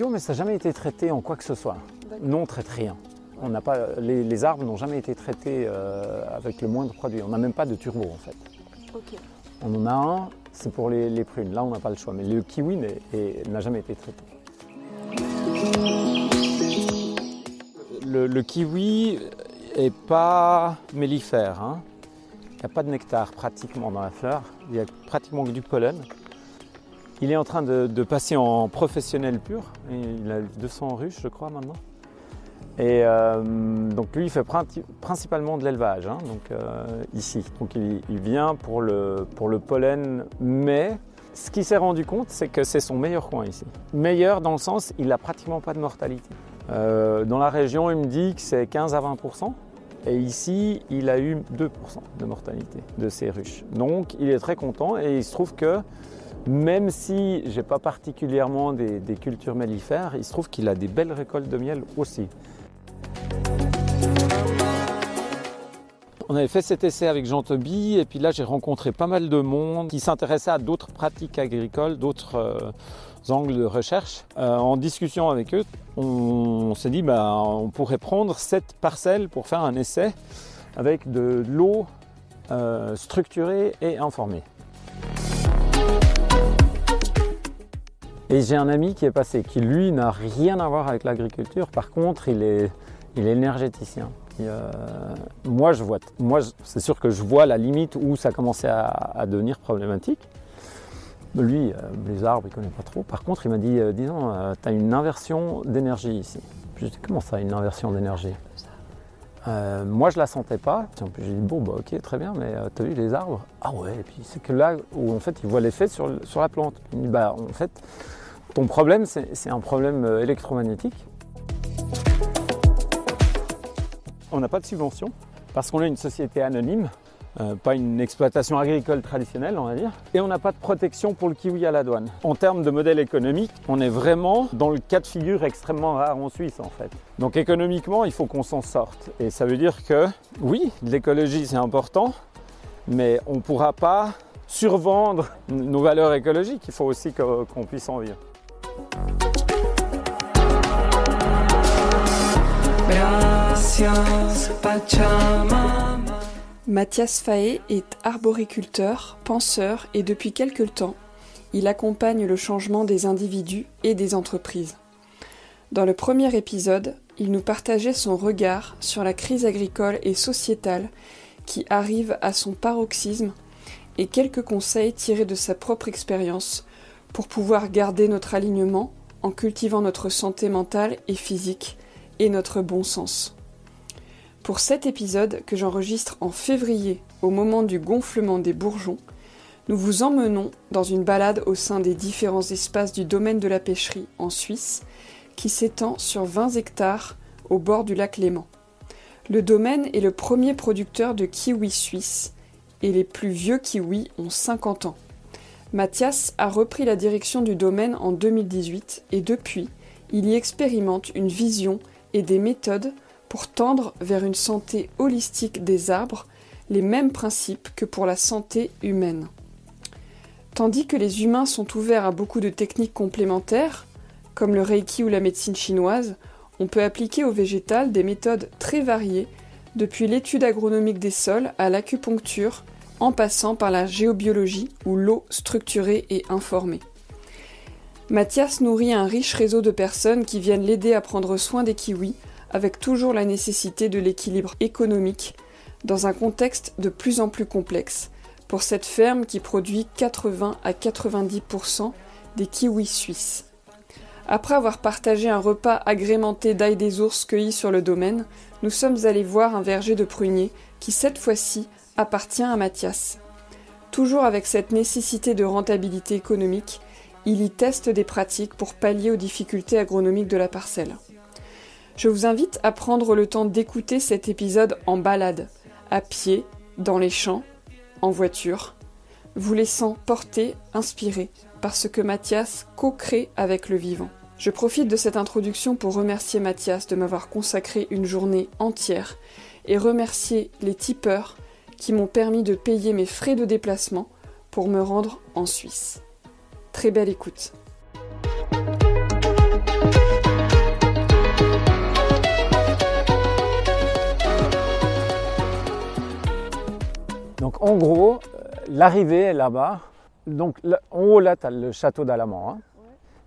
bio, mais ça n'a jamais été traité en quoi que ce soit. Nous, on ne traite rien. On n'a pas, les arbres n'ont jamais été traités avec le moindre produit. On n'a même pas de turbo en fait. Okay. On en a un, c'est pour les prunes. Là, on n'a pas le choix. Mais le kiwi n'a jamais été traité. Le kiwi n'est pas mellifère. Hein. Il n'y a pas de nectar pratiquement dans la fleur. Il y a pratiquement que du pollen. Il est en train de passer en professionnel pur. Il a 200 ruches, je crois, maintenant. Et donc lui, il fait principalement de l'élevage, hein, ici. Donc il vient pour le pollen, mais ce qu'il s'est rendu compte, c'est que c'est son meilleur coin ici. Meilleur dans le sens, il n'a pratiquement pas de mortalité. Dans la région, il me dit que c'est 15 à 20%. Et ici, il a eu 2% de mortalité de ces ruches. Donc il est très content et il se trouve que même si je n'ai pas particulièrement des cultures mellifères, il se trouve qu'il a des belles récoltes de miel aussi. On avait fait cet essai avec Jean Toby et puis là j'ai rencontré pas mal de monde qui s'intéressait à d'autres pratiques agricoles, d'autres angles de recherche. En discussion avec eux, on s'est dit on pourrait prendre cette parcelle pour faire un essai avec de l'eau structurée et informée. Et j'ai un ami qui est passé, qui lui n'a rien à voir avec l'agriculture, par contre il est énergéticien. Moi c'est sûr que je vois la limite où ça commençait à devenir problématique. Lui, les arbres, il ne connaît pas trop. Par contre, il m'a dit, disons, tu as une inversion d'énergie ici. Je lui ai dit, comment ça, une inversion d'énergie ? Moi, je ne la sentais pas. Puis j'ai dit, bon, ok, très bien, mais tu as vu les arbres ? Ah ouais, et puis c'est que là où en fait, il voit l'effet sur la plante. Il me dit, en fait, ton problème, c'est un problème électromagnétique. On n'a pas de subvention parce qu'on est une société anonyme, pas une exploitation agricole traditionnelle, on va dire. Et on n'a pas de protection pour le kiwi à la douane. En termes de modèle économique, on est vraiment dans le cas de figure extrêmement rare en Suisse en fait. Donc économiquement, il faut qu'on s'en sorte. Et ça veut dire que, oui, l'écologie c'est important, mais on ne pourra pas survendre nos valeurs écologiques. Il faut aussi qu'on puisse en vivre. Mathias Faé est arboriculteur, penseur et depuis quelque temps, il accompagne le changement des individus et des entreprises. Dans le premier épisode, il nous partageait son regard sur la crise agricole et sociétale qui arrive à son paroxysme et quelques conseils tirés de sa propre expérience pour pouvoir garder notre alignement en cultivant notre santé mentale et physique et notre bon sens. Pour cet épisode que j'enregistre en février au moment du gonflement des bourgeons, nous vous emmenons dans une balade au sein des différents espaces du domaine de la pêcherie en Suisse qui s'étend sur 20 hectares au bord du lac Léman. Le domaine est le premier producteur de kiwis suisses et les plus vieux kiwis ont 50 ans. Mathias a repris la direction du domaine en 2018 et depuis, il y expérimente une vision et des méthodes pour tendre vers une santé holistique des arbres, les mêmes principes que pour la santé humaine. Tandis que les humains sont ouverts à beaucoup de techniques complémentaires, comme le Reiki ou la médecine chinoise, on peut appliquer au végétal des méthodes très variées, depuis l'étude agronomique des sols à l'acupuncture, en passant par la géobiologie ou l'eau structurée et informée. Mathias nourrit un riche réseau de personnes qui viennent l'aider à prendre soin des kiwis, avec toujours la nécessité de l'équilibre économique, dans un contexte de plus en plus complexe, pour cette ferme qui produit 80 à 90% des kiwis suisses. Après avoir partagé un repas agrémenté d'ail des ours cueillis sur le domaine, nous sommes allés voir un verger de pruniers qui, cette fois-ci, appartient à Mathias. Toujours avec cette nécessité de rentabilité économique, il y teste des pratiques pour pallier aux difficultés agronomiques de la parcelle. Je vous invite à prendre le temps d'écouter cet épisode en balade, à pied, dans les champs, en voiture, vous laissant porter, inspirer, par ce que Mathias co-crée avec le vivant. Je profite de cette introduction pour remercier Mathias de m'avoir consacré une journée entière et remercier les tipeurs qui m'ont permis de payer mes frais de déplacement pour me rendre en Suisse. Très belle écoute. Donc en gros, l'arrivée est là-bas. Donc en haut là, tu as le château d'Alamand. Hein.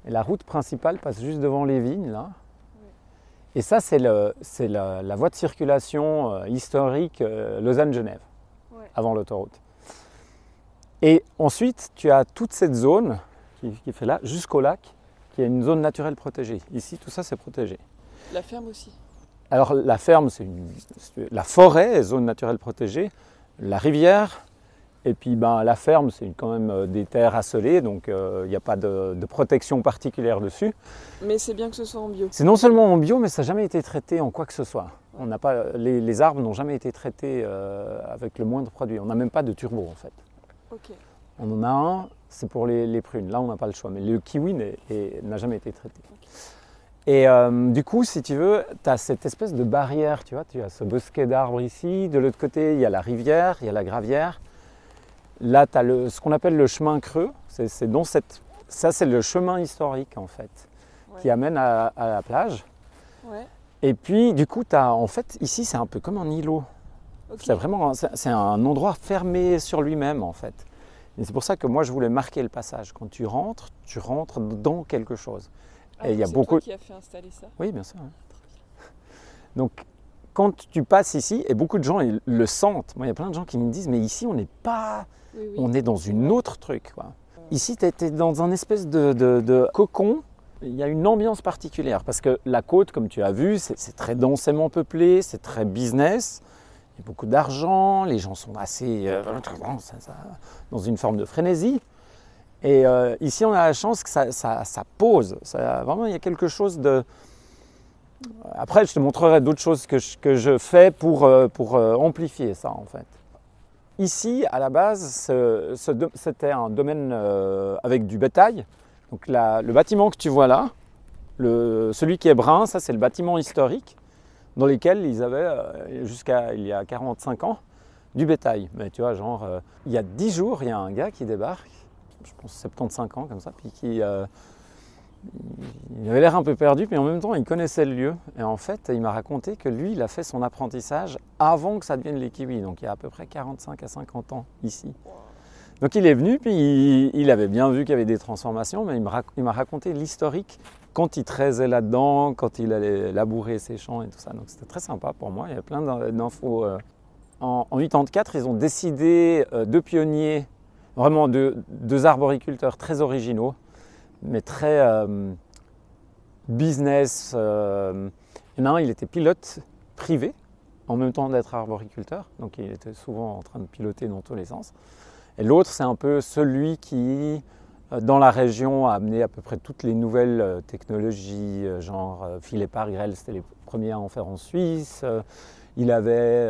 Et la route principale passe juste devant les vignes là. Et ça, c'est la voie de circulation historique Lausanne-Genève, avant l'autoroute. Et ensuite, tu as toute cette zone qui fait là, jusqu'au lac, qui est une zone naturelle protégée. Ici, tout ça, c'est protégé. La ferme aussi. Alors, la ferme, la forêt est zone naturelle protégée, la rivière, et puis la ferme, c'est quand même des terres assolées, donc il n'y a pas de protection particulière dessus. Mais c'est bien que ce soit en bio. C'est non seulement en bio, mais ça n'a jamais été traité en quoi que ce soit. On n'a pas, les arbres n'ont jamais été traités avec le moindre produit. On n'a même pas de turbo en fait. Okay. On en a un, c'est pour les prunes. Là, on n'a pas le choix. Mais le kiwi n'a jamais été traité. Okay. Et du coup, si tu veux, tu as cette espèce de barrière. Tu vois, tu as ce bosquet d'arbres ici. De l'autre côté, il y a la rivière, il y a la gravière. Là, tu as ce qu'on appelle le chemin creux. Ça, c'est le chemin historique en fait, qui amène à la plage. Ouais. Et puis, du coup, en fait, ici, c'est un peu comme un îlot. Okay. C'est un endroit fermé sur lui-même, en fait. Et c'est pour ça que moi, je voulais marquer le passage. Quand tu rentres dans quelque chose. Ah, et il y a toi qui a fait installer ça? Oui, bien sûr. Ouais. Donc, quand tu passes ici, et beaucoup de gens ils le sentent. Moi, il y a plein de gens qui me disent, mais ici, on n'est pas... Oui. On est dans une autre truc, quoi. Ici, tu es dans un espèce de cocon. Il y a une ambiance particulière parce que la côte, comme tu as vu, c'est très densément peuplé, c'est très business. Il y a beaucoup d'argent, les gens sont assez dans une forme de frénésie. Et ici, on a la chance que ça pose. Vraiment, il y a quelque chose de... Après, je te montrerai d'autres choses que je fais pour amplifier ça, en fait. Ici, à la base, c'était un domaine avec du bétail. Donc le bâtiment que tu vois là, celui qui est brun, ça c'est le bâtiment historique dans lequel ils avaient, jusqu'à il y a 45 ans, du bétail. Mais tu vois, genre, il y a 10 jours, il y a un gars qui débarque, je pense 75 ans comme ça, puis il avait l'air un peu perdu, puis en même temps, il connaissait le lieu. Et en fait, il m'a raconté que lui, il a fait son apprentissage avant que ça devienne les kiwis, donc il y a à peu près 45 à 50 ans ici. Donc il est venu, puis il avait bien vu qu'il y avait des transformations, mais il m'a raconté l'historique quand il traisait là-dedans, quand il allait labourer ses champs et tout ça. Donc c'était très sympa pour moi, il y a plein d'infos. En 84, ils ont décidé, deux pionniers, vraiment deux arboriculteurs très originaux, mais très business. Il y en a un, il était pilote privé, en même temps d'être arboriculteur, donc il était souvent en train de piloter dans tous les sens. Et l'autre, c'est un peu celui qui, dans la région, a amené à peu près toutes les nouvelles technologies, genre Philippe Pargrel, c'était les premiers à en faire en Suisse. Il avait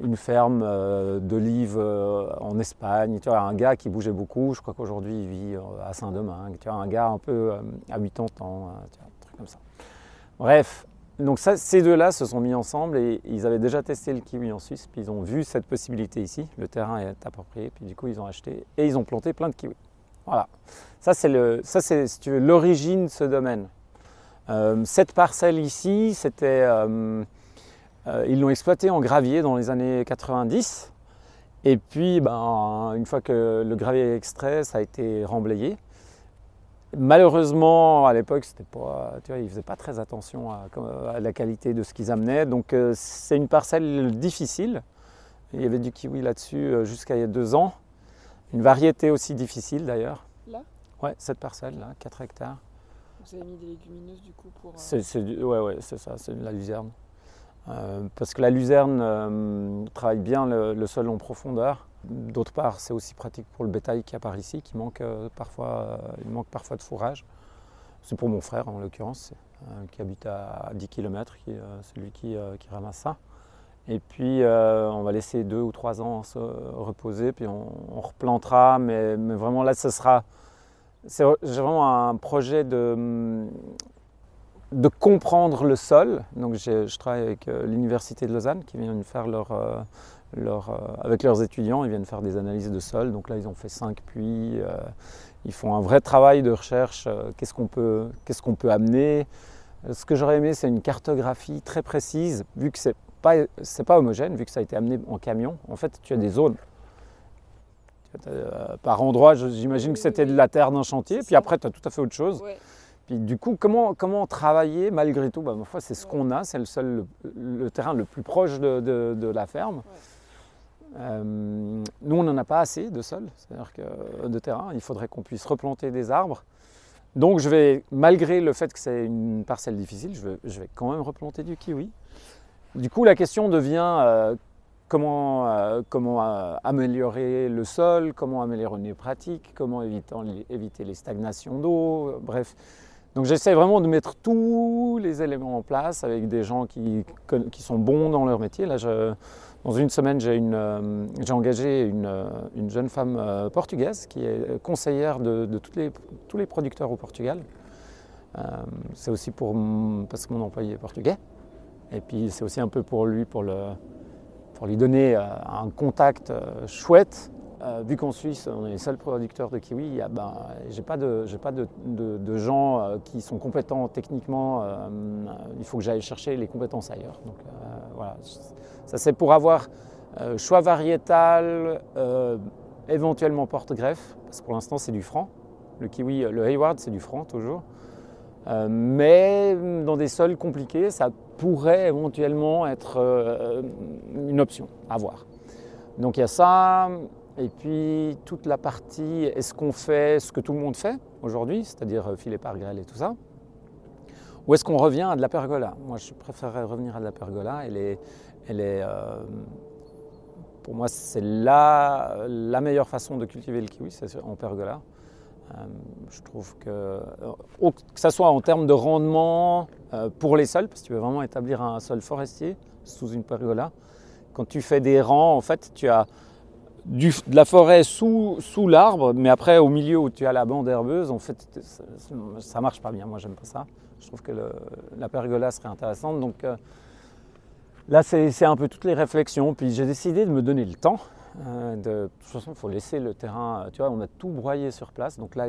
une ferme d'olives en Espagne. Tu vois, un gars qui bougeait beaucoup, je crois qu'aujourd'hui il vit à Saint-Domingue. Tu vois, un gars un peu à 80 ans, tu vois, un truc comme ça. Bref. Donc ces deux-là se sont mis ensemble et ils avaient déjà testé le kiwi en Suisse, puis ils ont vu cette possibilité ici, le terrain est approprié, puis du coup ils ont acheté et ils ont planté plein de kiwis. Voilà, ça c'est si tu veux l'origine de ce domaine. Cette parcelle ici, ils l'ont exploitée en gravier dans les années 90 et puis une fois que le gravier est extrait, ça a été remblayé. Malheureusement, à l'époque, ils ne faisaient pas très attention à la qualité de ce qu'ils amenaient. Donc, c'est une parcelle difficile. Il y avait du kiwi là-dessus jusqu'à il y a 2 ans. Une variété aussi difficile d'ailleurs. Là ? Ouais, cette parcelle-là, 4 hectares. Vous avez mis des légumineuses du coup pour... Ouais, c'est ça, c'est de la luzerne. Parce que la luzerne travaille bien le sol en profondeur. D'autre part, c'est aussi pratique pour le bétail qui a par ici, qui manque parfois de fourrage. C'est pour mon frère en l'occurrence, qui habite à 10 km, celui qui ramasse ça. Et puis on va laisser 2 ou 3 ans se reposer, puis on replantera, mais vraiment là c'est vraiment un projet de comprendre le sol. Donc je travaille avec l'Université de Lausanne qui vient faire avec leurs étudiants, ils viennent faire des analyses de sol. Donc là, ils ont fait 5 puits. Ils font un vrai travail de recherche. Qu'est-ce qu'on peut amener? Ce que j'aurais aimé, c'est une cartographie très précise, vu que c'est c'est pas homogène vu que ça a été amené en camion. En fait, tu as des zones. Par endroit, j'imagine que c'était de la terre d'un chantier, puis après, tu as tout à fait autre chose. Ouais. Puis du coup, comment travailler malgré tout? Ma foi, c'est ce qu'on a, c'est le terrain le plus proche de la ferme. Ouais. Nous, on n'en a pas assez de sol, c'est-à-dire que de terrain. Il faudrait qu'on puisse replanter des arbres. Donc, malgré le fait que c'est une parcelle difficile, je vais quand même replanter du kiwi. Du coup, la question devient comment améliorer le sol, comment améliorer les pratiques, comment éviter les stagnations d'eau, bref. Donc j'essaie vraiment de mettre tous les éléments en place avec des gens qui sont bons dans leur métier. Là, dans une semaine, j'ai engagé une jeune femme portugaise qui est conseillère de tous les producteurs au Portugal. C'est aussi parce que mon employé est portugais. Et puis c'est aussi un peu pour lui donner un contact chouette. Vu qu'en Suisse, on est les seuls producteurs de kiwi, j'ai pas de gens qui sont compétents techniquement. Il faut que j'aille chercher les compétences ailleurs. Donc voilà, ça c'est pour avoir choix variétal, éventuellement porte-greffe, parce que pour l'instant c'est du franc. Le kiwi, le Hayward, c'est du franc toujours. Mais dans des sols compliqués, ça pourrait éventuellement être une option à voir. Donc il y a ça, et puis toute la partie, est-ce qu'on fait ce que tout le monde fait aujourd'hui, c'est-à-dire filet par grêle et tout ça, ou est-ce qu'on revient à de la pergola? Moi je préférerais revenir à de la pergola, pour moi c'est la meilleure façon de cultiver le kiwi, c'est en pergola. Je trouve que ça soit en termes de rendement pour les sols, parce que tu veux vraiment établir un sol forestier sous une pergola. Quand tu fais des rangs, en fait, tu as de la forêt sous l'arbre, mais après au milieu où tu as la bande herbeuse, en fait, ça marche pas bien. Moi, j'aime pas ça. Je trouve que la pergola serait intéressante. Donc là, c'est un peu toutes les réflexions. Puis j'ai décidé de me donner le temps. De toute façon, il faut laisser le terrain, tu vois, on a tout broyé sur place, donc là,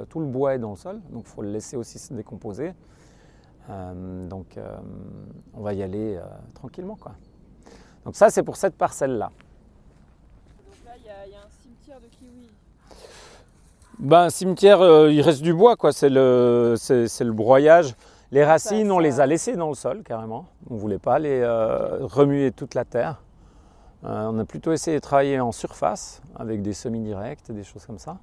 tout le bois est dans le sol, donc il faut le laisser aussi se décomposer. Donc on va y aller tranquillement, quoi. Donc ça, c'est pour cette parcelle-là. Donc là, il y a un cimetière de kiwi. Un cimetière, il reste du bois, quoi. C'est le broyage. Les racines, on les a laissées dans le sol, carrément. On ne voulait pas les remuer toute la terre. On a plutôt essayé de travailler en surface avec des semis directs, des choses comme ça.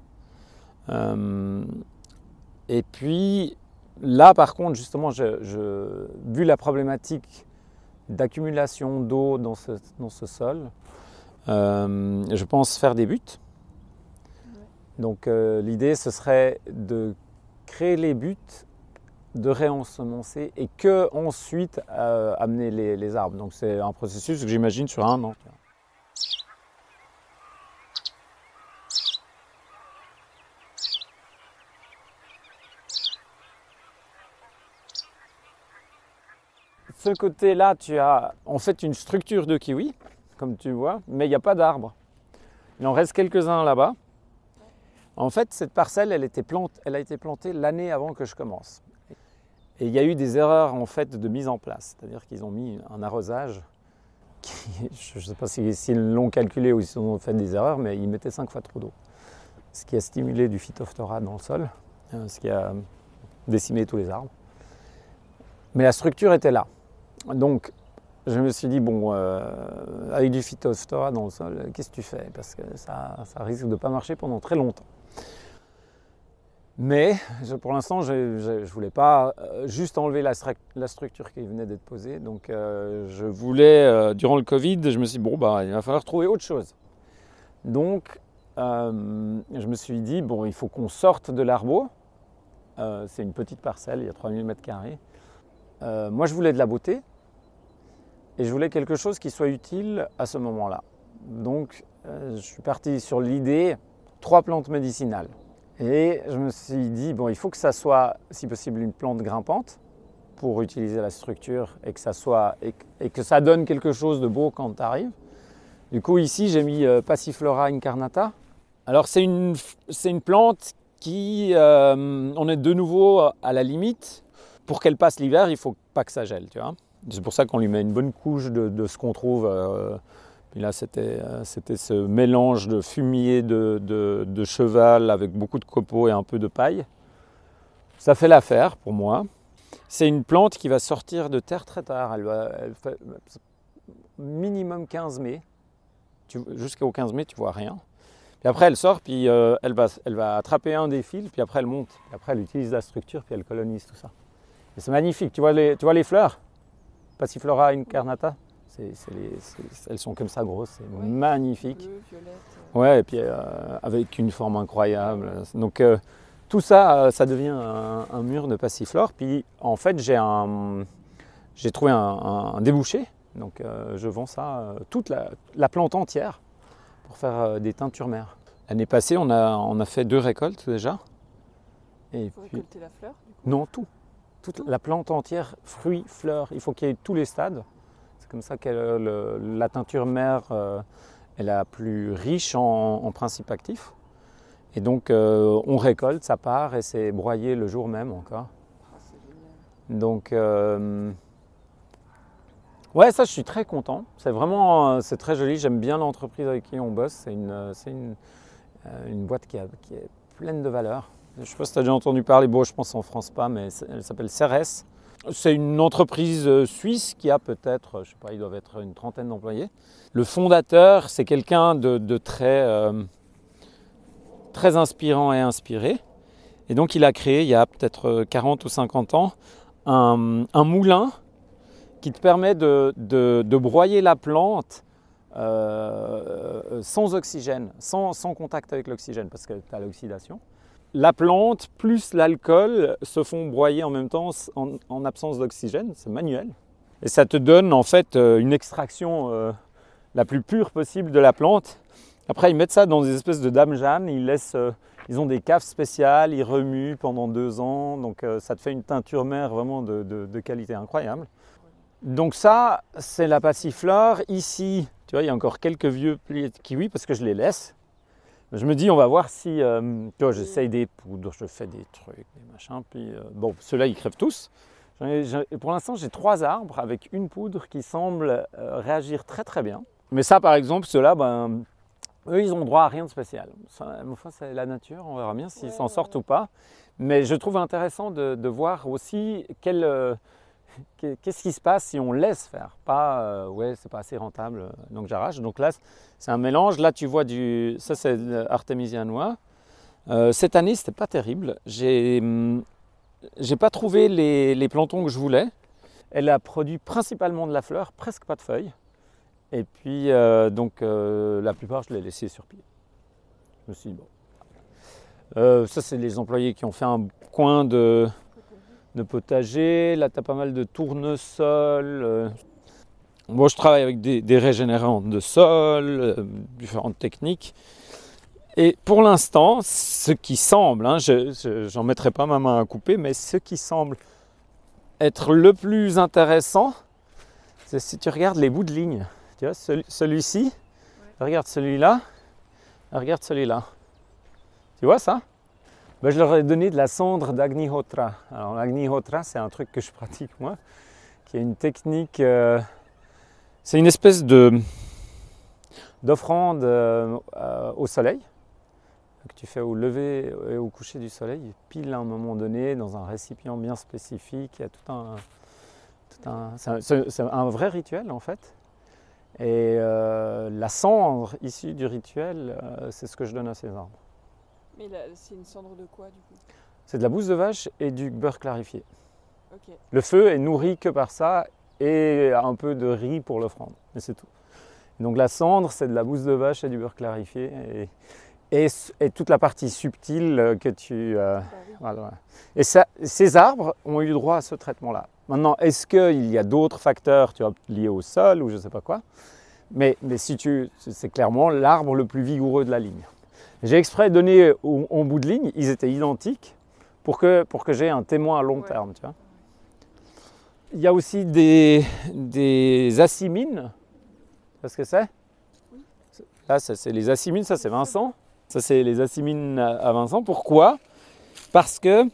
Et puis là, par contre, justement, vu la problématique d'accumulation d'eau dans ce sol, je pense faire des buts. Ouais. Donc l'idée, ce serait de créer les buts, de réensemencer et ensuite amener les arbres. Donc c'est un processus que j'imagine sur 1 an. De ce côté-là, tu as en fait une structure de kiwi, comme tu vois, mais il n'y a pas d'arbres. Il en reste quelques-uns là-bas. En fait, cette parcelle, elle a été plantée l'année avant que je commence. Et il y a eu des erreurs en fait de mise en place, c'est-à-dire qu'ils ont mis un arrosage je ne sais pas s'ils l'ont calculé ou s'ils ont fait des erreurs, mais ils mettaient 5 fois trop d'eau. Ce qui a stimulé du phytophthora dans le sol, ce qui a décimé tous les arbres. Mais la structure était là. Donc, je me suis dit, bon, avec du phytophthora dans le sol, qu'est-ce que tu fais? Parce que ça risque de ne pas marcher pendant très longtemps. Mais pour l'instant, je ne voulais pas juste enlever la structure qui venait d'être posée. Donc, je voulais, durant le Covid, je me suis dit, bon, il va falloir trouver autre chose. Donc, je me suis dit, bon, il faut qu'on sorte de l'arbo. C'est une petite parcelle, il y a 3000 m². Moi, je voulais de la beauté. Et je voulais quelque chose qui soit utile à ce moment-là. Donc, je suis parti sur l'idée 3 plantes médicinales. Et je me suis dit, bon, il faut que ça soit, si possible, une plante grimpante pour utiliser la structure et que ça donne quelque chose de beau quand tu arrives. Du coup, ici, j'ai mis Passiflora incarnata. Alors, c'est une plante qui, on est de nouveau à la limite. Pour qu'elle passe l'hiver, il ne faut pas que ça gèle, tu vois. C'est pour ça qu'on lui met une bonne couche de ce qu'on trouve. Puis là, c'était ce mélange de fumier de cheval avec beaucoup de copeaux et un peu de paille. Ça fait l'affaire pour moi. C'est une plante qui va sortir de terre très tard. Elle fait minimum 15 mai. Jusqu'au 15 mai, tu vois rien. Puis après, elle sort, puis elle va attraper un des fils, puis après, elle monte. Puis après, elle utilise la structure, puis elle colonise tout ça. Et c'est magnifique. Tu vois les fleurs? Passiflora incarnata, elles sont comme ça grosses, c'est magnifique. Bleu, violette. Ouais, et puis avec une forme incroyable. Donc tout ça, ça devient un mur de passiflore. Puis en fait, j'ai trouvé un débouché. Donc je vends ça, toute la plante entière, pour faire des teintures mères. L'année passée, on a fait 2 récoltes déjà. Il faut récolter la fleur du coup. Non, tout. Toute la plante entière, fruits, fleurs, il faut qu'il y ait tous les stades. C'est comme ça que la teinture mère est la plus riche en principes actifs. Et donc on récolte, ça part et c'est broyé le jour même encore. Ah, c'est génial. Donc ouais, ça je suis très content. C'est très joli, j'aime bien l'entreprise avec qui on bosse. C'est une boîte qui est pleine de valeurs. Je ne sais pas si tu as déjà entendu parler, bon je pense en France pas, mais elle s'appelle Ceres. C'est une entreprise suisse qui a peut-être, je sais pas, ils doivent être une trentaine d'employés. Le fondateur, c'est quelqu'un de très inspirant et inspiré. Et donc il a créé, il y a peut-être 40 ou 50 ans, un moulin qui te permet de broyer la plante sans oxygène, sans contact avec l'oxygène, parce que tu as l'oxydation. La plante plus l'alcool se font broyer en même temps en absence d'oxygène, c'est manuel. Et ça te donne en fait une extraction la plus pure possible de la plante. Après ils mettent ça dans des espèces de dames-jeanne, ils ont des caves spéciales, ils remuent pendant 2 ans, donc ça te fait une teinture mère vraiment de qualité incroyable. Donc ça, c'est la passiflore. Ici, tu vois, il y a encore quelques vieux plis de kiwi parce que je les laisse. Je me dis, on va voir si, tu vois, j'essaye des poudres, je fais des trucs, des machins, puis bon, ceux-là, ils crèvent tous. Pour l'instant, j'ai 3 arbres avec une poudre qui semble réagir très très bien. Mais ça, par exemple, ceux-là, ben, eux, ils ont droit à rien de spécial. Enfin, c'est la nature, on verra bien s'ils s'en sortent ou pas. Mais je trouve intéressant de voir aussi qu'est-ce qui se passe si on laisse faire. Pas, ouais, c'est pas assez rentable, donc j'arrache. Donc là, c'est un mélange. Là, tu vois ça c'est Artemisia noix. Cette année, c'était pas terrible. J'ai pas trouvé les plantons que je voulais. Elle a produit principalement de la fleur, presque pas de feuilles. Et puis, donc, la plupart, je l'ai laissé sur pied. Je me suis dit, bon. Ça, c'est les employés qui ont fait un coin de potager. Là, tu as pas mal de tournesol. Moi, je travaille avec des régénérants de sol, différentes techniques. Et pour l'instant, ce qui semble, hein, j'en mettrai pas ma main à couper, mais ce qui semble être le plus intéressant, c'est si tu regardes les bouts de ligne. Tu vois, celui-ci, regarde celui-là, regarde celui-là. Tu vois ça? Ben, je leur ai donné de la cendre d'Agnihotra. Alors l'Agnihotra, c'est un truc que je pratique moi, qui est une technique, c'est une espèce d'offrande au soleil, que tu fais au lever et au coucher du soleil, pile à un moment donné, dans un récipient bien spécifique. Il y a c'est un vrai rituel en fait. Et la cendre issue du rituel, c'est ce que je donne à ces arbres. Mais là, c'est une cendre de quoi du coup? C'est de la bouse de vache et du beurre clarifié. Okay. Le feu est nourri que par ça et un peu de riz pour l'offrande, mais c'est tout. Donc la cendre, c'est de la bouse de vache et du beurre clarifié et toute la partie subtile que tu... voilà. Et ces arbres ont eu droit à ce traitement-là. Maintenant, est-ce qu'il y a d'autres facteurs, tu vois, liés au sol ou je ne sais pas quoi, mais c'est clairement l'arbre le plus vigoureux de la ligne. J'ai exprès donné en bout de ligne, ils étaient identiques pour que j'ai un témoin à long terme. Tu vois. Il y a aussi des acimines. Tu vois ce que c'est? Là, c'est les acimines, ça c'est Vincent. Ça c'est les acimines à Vincent. Pourquoi? Parce que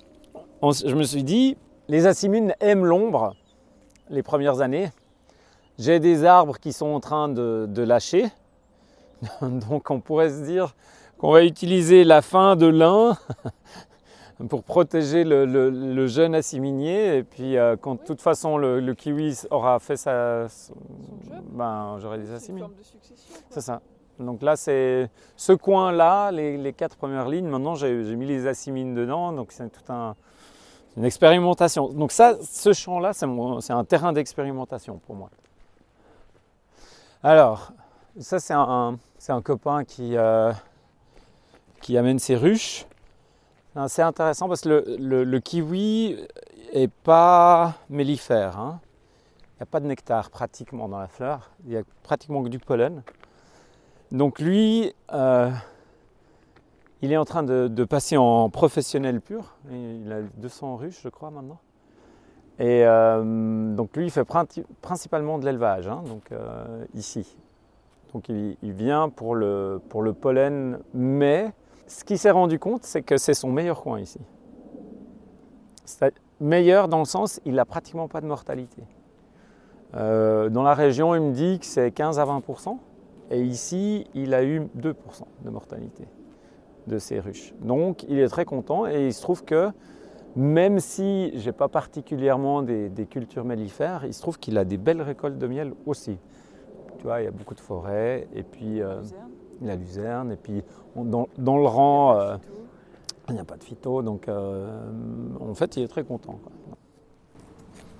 je me suis dit, les acimines aiment l'ombre les premières années. J'ai des arbres qui sont en train de lâcher. Donc on pourrait se dire qu'on va utiliser la fin de l'un pour protéger le jeune assiminier. Et puis quand de toute façon le kiwi aura fait j'aurai des assimines. C'est ça. Donc là c'est ce coin-là, les 4 premières lignes. Maintenant j'ai mis les assimines dedans. Donc c'est tout une expérimentation. Donc ça, ce champ-là, c'est un terrain d'expérimentation pour moi. Alors, ça c'est un copain qui amène ses ruches. C'est intéressant parce que le kiwi n'est pas mellifère. Hein. Il n'y a pas de nectar pratiquement dans la fleur. Il n'y a pratiquement que du pollen. Donc lui, il est en train de passer en professionnel pur. Il a 200 ruches, je crois, maintenant. Et donc lui, il fait principalement de l'élevage, hein, donc ici. Donc il vient pour le pollen, mais ce qu'il s'est rendu compte, c'est que c'est son meilleur coin ici. C'est meilleur dans le sens, il n'a pratiquement pas de mortalité. Dans la région, il me dit que c'est 15 à 20%. Et ici, il a eu 2% de mortalité de ses ruches. Donc il est très content et il se trouve que même si je n'ai pas particulièrement des cultures mellifères, il se trouve qu'il a des belles récoltes de miel aussi. Tu vois, il y a beaucoup de forêts et puis il a luzerne et puis dans le rang, il n'y a pas de phyto, donc en fait il est très content, quoi.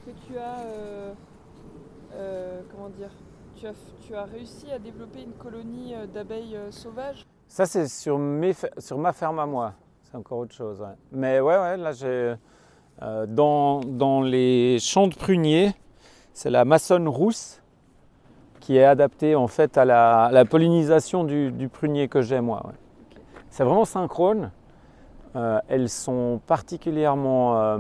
Que tu as, comment dire, tu as réussi à développer une colonie d'abeilles sauvages? Ça c'est sur ma ferme à moi. C'est encore autre chose. Ouais. Mais ouais, là j'ai dans les champs de pruniers, c'est la maçonne rousse qui est adaptée en fait à la pollinisation du prunier que j'ai moi. Ouais. C'est vraiment synchrone. Elles sont particulièrement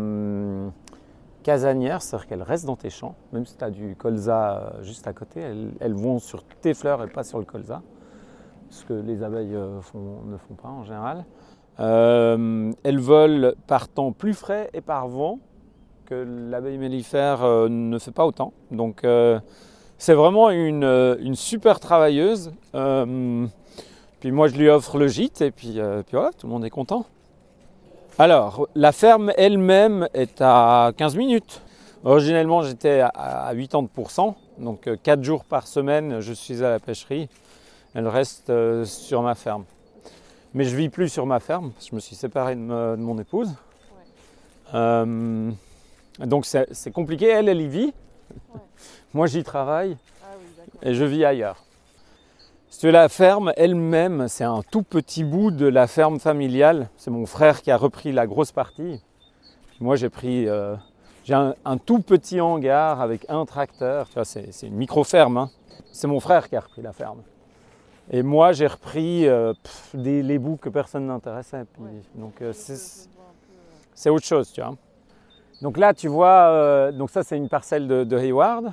casanières, c'est-à-dire qu'elles restent dans tes champs, même si tu as du colza juste à côté, elles vont sur tes fleurs et pas sur le colza, ce que les abeilles ne font pas en général. Elles volent par temps plus frais et par vent que l'abeille mellifère ne fait pas autant. Donc c'est vraiment une super travailleuse. Puis moi je lui offre le gîte et puis voilà, tout le monde est content. Alors la ferme elle-même est à 15 minutes. Originellement j'étais à 80%, donc 4 jours par semaine je suis à la pêcherie. Elle reste sur ma ferme. Mais je ne vis plus sur ma ferme, je me suis séparé de mon épouse. Ouais. Donc c'est compliqué, elle y vit. Ouais. Moi j'y travaille et je vis ailleurs. Si tu veux, la ferme elle-même, c'est un tout petit bout de la ferme familiale. C'est mon frère qui a repris la grosse partie. Puis moi j'ai un tout petit hangar avec un tracteur. Tu vois, c'est une micro-ferme. Hein. C'est mon frère qui a repris la ferme. Et moi, j'ai repris les bouts que personne n'intéressait. Ouais. Donc, c'est autre chose, tu vois. Donc là, tu vois, donc ça, c'est une parcelle de Hayward.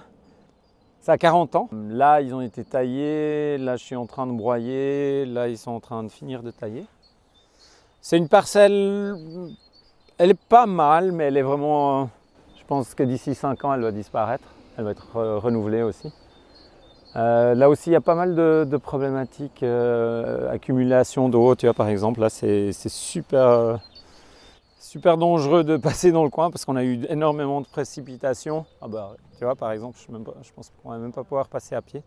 Ça a 40 ans. Là, ils ont été taillés. Là, je suis en train de broyer. Là, ils sont en train de finir de tailler. C'est une parcelle, elle est pas mal, mais elle est vraiment, je pense que d'ici 5 ans, elle va disparaître. Elle va être renouvelée aussi. Là aussi, il y a pas mal de problématiques, accumulation d'eau, tu vois, par exemple, là c'est super dangereux de passer dans le coin parce qu'on a eu énormément de précipitations. Ah bah, tu vois, par exemple, je pense qu'on ne va même pas pouvoir passer à pied.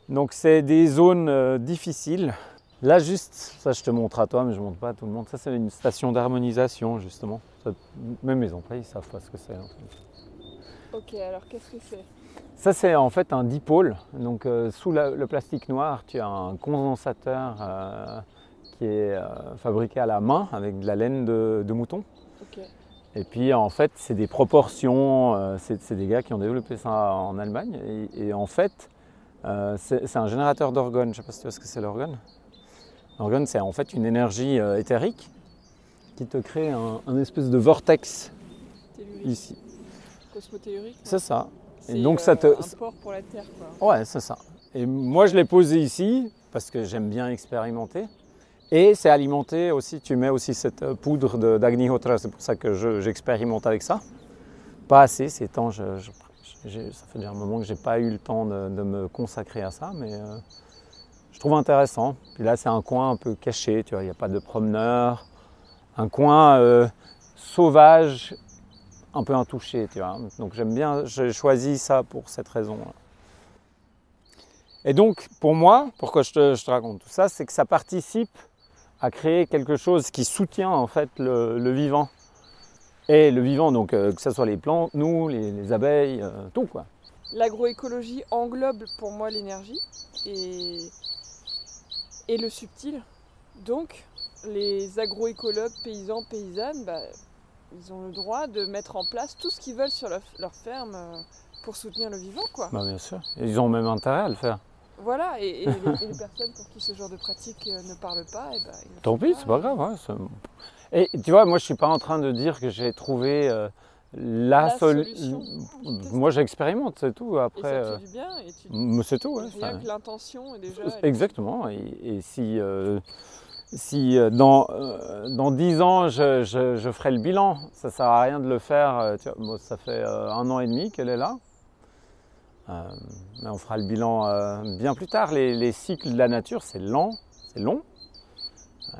Donc c'est des zones difficiles. Là juste, ça je te montre à toi, mais je ne montre pas à tout le monde, ça c'est une station d'harmonisation justement. Ça, même mes employés ne savent pas ce que c'est. En fait. Ok, alors qu'est-ce que c'est ? Ça c'est en fait un dipôle, donc sous le plastique noir tu as un condensateur qui est fabriqué à la main avec de la laine de mouton. Okay. Et puis en fait c'est des proportions, c'est des gars qui ont développé ça en Allemagne et en fait c'est un générateur d'orgone, je ne sais pas si tu vois ce que c'est l'orgone. L'orgone c'est en fait une énergie éthérique qui te crée un espèce de vortex tellurique. Ici. Cosmotellurique. C'est ça. C'est donc un port pour la Terre, quoi. Ouais, c'est ça. Et moi, je l'ai posé ici parce que j'aime bien expérimenter. Et c'est alimenté aussi, tu mets aussi cette poudre d'Agnihotra, c'est pour ça que j'expérimente avec ça. Pas assez, ces temps, je Ça fait déjà un moment que je n'ai pas eu le temps de me consacrer à ça, mais je trouve intéressant. Puis là, c'est un coin un peu caché, tu vois, il n'y a pas de promeneurs, un coin sauvage, un peu intouché, tu vois. Donc j'aime bien, j'ai choisi ça pour cette raison-là. Et donc, pour moi, pourquoi je te raconte tout ça, c'est que ça participe à créer quelque chose qui soutient en fait le vivant. Et le vivant, donc que ce soit les plantes, nous, les abeilles, tout quoi. L'agroécologie englobe pour moi l'énergie et le subtil. Donc, les agroécologues, paysans, paysannes, ils ont le droit de mettre en place tout ce qu'ils veulent sur leur ferme pour soutenir le vivant, quoi. Bah, bien sûr. Et ils ont même intérêt à le faire. Voilà, et les personnes pour qui ce genre de pratique ne parle pas, tant pis, c'est pas grave. Ouais, et tu vois, moi je suis pas en train de dire que j'ai trouvé la solution. Moi j'expérimente, c'est tout. Après, et ça te fait du bien et c'est tout. Ouais, rien que l'intention est déjà... Exactement. Et si dans 10 ans je ferai le bilan, ça sert à rien de le faire. Tu vois, moi, ça fait 1 an et demi qu'elle est là. Mais on fera le bilan bien plus tard. Les cycles de la nature, c'est lent, c'est long.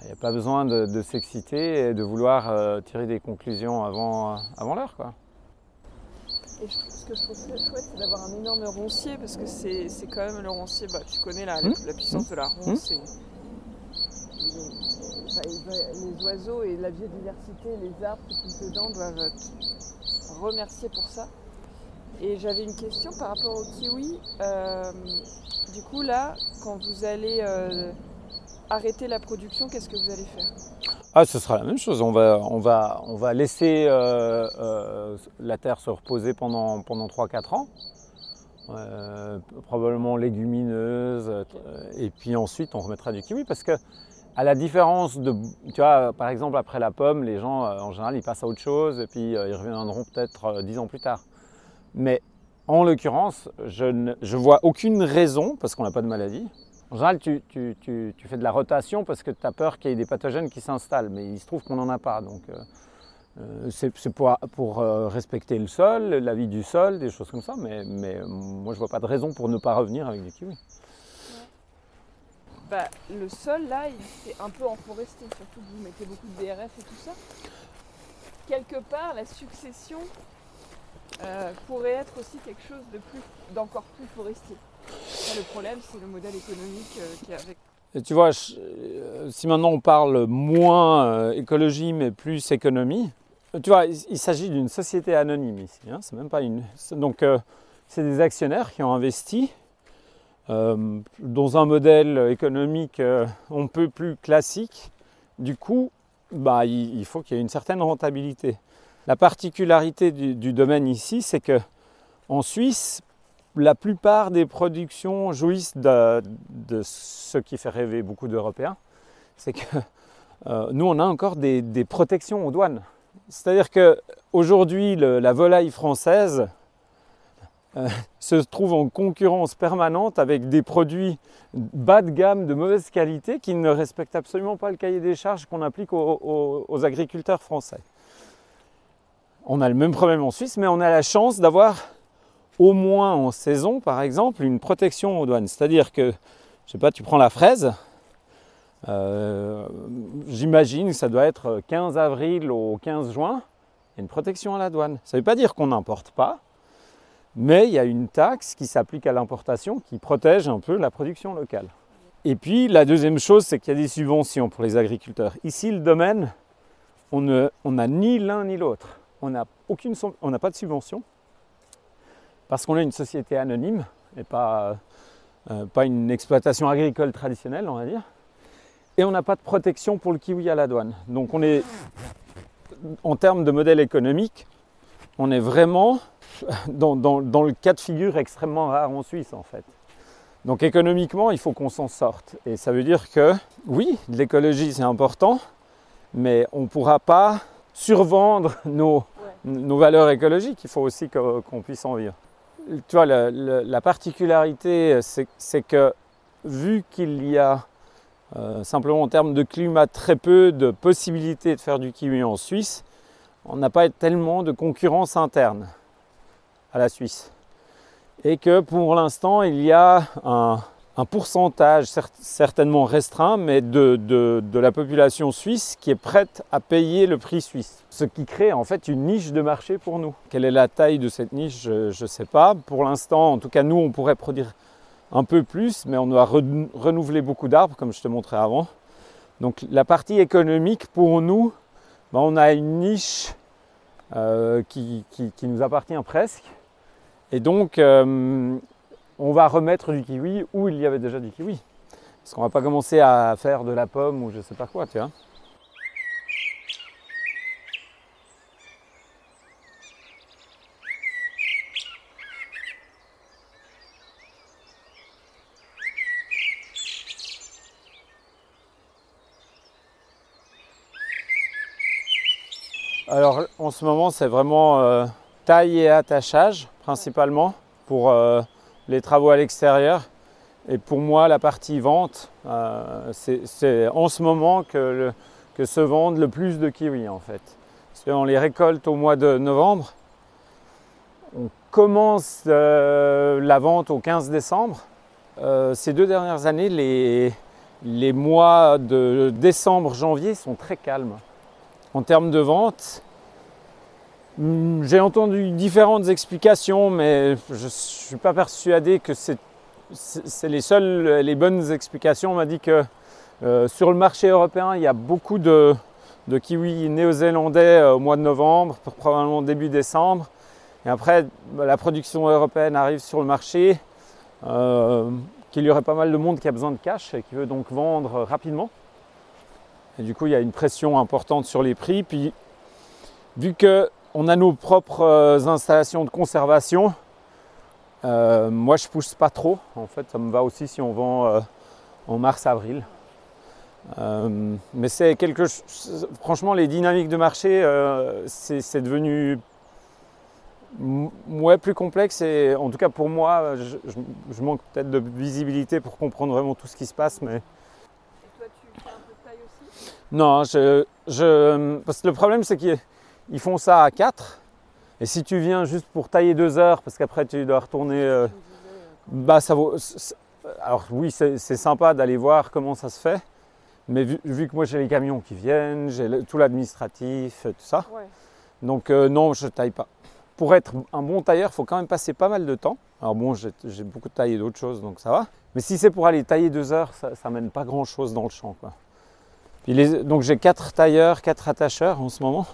Il n'y a pas besoin de s'exciter et de vouloir tirer des conclusions avant l'heure, quoi. Et ce que je trouve chouette, c'est d'avoir un énorme roncier, parce que c'est quand même le roncier, tu connais la puissance de la ronce. Les oiseaux et la biodiversité, les arbres qui poussent dedans doivent te remercier pour ça. Et j'avais une question par rapport au kiwi. Du coup, là, quand vous allez arrêter la production, qu'est-ce que vous allez faire ? Ah, ce sera la même chose. On va laisser la terre se reposer pendant 3-4 ans. Probablement légumineuse. Et puis ensuite, on remettra du kiwi. Parce que, à la différence de, tu vois, par exemple, après la pomme, les gens, en général, ils passent à autre chose. Et puis, ils reviendront peut-être 10 ans plus tard. Mais en l'occurrence, je vois aucune raison, parce qu'on n'a pas de maladie. En général, tu fais de la rotation parce que tu as peur qu'il y ait des pathogènes qui s'installent, mais il se trouve qu'on n'en a pas. Donc, c'est pour respecter le sol, la vie du sol, des choses comme ça, mais moi je ne vois pas de raison pour ne pas revenir avec des kiwis. Le sol, là, il est un peu enforesté, surtout que vous mettez beaucoup de DRF et tout ça. Quelque part, la succession pourrait être aussi quelque chose d'encore plus forestier. Ça, le problème, c'est le modèle économique qui est avec. Et tu vois, si maintenant on parle moins écologie mais plus économie, tu vois, il s'agit d'une société anonyme ici. Hein, c'est même pas une. Donc, c'est des actionnaires qui ont investi dans un modèle économique on ne peut plus classique. Du coup, il faut qu'il y ait une certaine rentabilité. La particularité du domaine ici, c'est qu'en Suisse, la plupart des productions jouissent de ce qui fait rêver beaucoup d'Européens. C'est que nous, on a encore des protections aux douanes. C'est-à-dire qu'aujourd'hui, la volaille française se trouve en concurrence permanente avec des produits bas de gamme, de mauvaise qualité, qui ne respectent absolument pas le cahier des charges qu'on applique aux agriculteurs français. On a le même problème en Suisse, mais on a la chance d'avoir au moins en saison, par exemple, une protection aux douanes. C'est-à-dire que, je sais pas, tu prends la fraise, j'imagine que ça doit être 15 avril au 15 juin, il y a une protection à la douane. Ça ne veut pas dire qu'on n'importe pas, mais il y a une taxe qui s'applique à l'importation qui protège un peu la production locale. Et puis, la deuxième chose, c'est qu'il y a des subventions pour les agriculteurs. Ici, le domaine, on n'a ni l'un ni l'autre. On n'a pas de subvention parce qu'on est une société anonyme et pas une exploitation agricole traditionnelle, on va dire. Et on n'a pas de protection pour le kiwi à la douane. Donc on est, en termes de modèle économique, on est vraiment dans le cas de figure extrêmement rare en Suisse en fait. Donc économiquement, il faut qu'on s'en sorte. Et ça veut dire que, oui, l'écologie c'est important, mais on ne pourra pas survendre nos valeurs écologiques. Il faut aussi qu'on puisse en vivre. Tu vois, la particularité, c'est que vu qu'il y a simplement en termes de climat très peu de possibilités de faire du kiwi en Suisse, on n'a pas tellement de concurrence interne à la Suisse. et que pour l'instant il y a un pourcentage certainement restreint, mais de la population suisse qui est prête à payer le prix suisse. Ce qui crée en fait une niche de marché pour nous. Quelle est la taille de cette niche, je ne sais pas. Pour l'instant, en tout cas nous, on pourrait produire un peu plus, mais on doit renouveler beaucoup d'arbres, comme je te montrais avant. Donc la partie économique, pour nous, on a une niche qui nous appartient presque. Et donc, on va remettre du kiwi où il y avait déjà du kiwi. Parce qu'on ne va pas commencer à faire de la pomme ou je ne sais pas quoi, tu vois. Alors, en ce moment, c'est vraiment taille et attachage, principalement, pour les travaux à l'extérieur. Et pour moi, la partie vente, c'est en ce moment que se vendent le plus de kiwis en fait. Parce qu'on les récolte au mois de novembre. On commence la vente au 15 décembre. Ces 2 dernières années, les mois de décembre, janvier sont très calmes. En termes de vente, j'ai entendu différentes explications, mais je ne suis pas persuadé que c'est les bonnes explications. On m'a dit que sur le marché européen, il y a beaucoup de kiwis néo-zélandais au mois de novembre, probablement début décembre. Et après, la production européenne arrive sur le marché, qu'il y aurait pas mal de monde qui a besoin de cash et qui veut donc vendre rapidement. Et du coup, il y a une pression importante sur les prix. Puis, vu qu'on a nos propres installations de conservation, moi je pousse pas trop. En fait, ça me va aussi si on vend en mars-avril. Mais c'est franchement, les dynamiques de marché, c'est devenu plus complexe. Et en tout cas pour moi, je manque peut-être de visibilité pour comprendre vraiment tout ce qui se passe. Mais... Et toi, tu fais un peu de taille aussi ? Non, parce que le problème c'est qu'ils font ça à 4. Et si tu viens juste pour tailler 2 heures, parce qu'après tu dois retourner, ça vaut. Alors oui, c'est sympa d'aller voir comment ça se fait, mais vu que moi j'ai les camions qui viennent, j'ai tout l'administratif, tout ça, ouais. Donc non, je ne taille pas. Pour être un bon tailleur, il faut quand même passer pas mal de temps. Alors bon, j'ai beaucoup taillé d'autres choses, donc ça va. Mais si c'est pour aller tailler 2 heures, ça mène pas grand-chose dans le champ, quoi. Puis donc j'ai 4 tailleurs, 4 attacheurs en ce moment.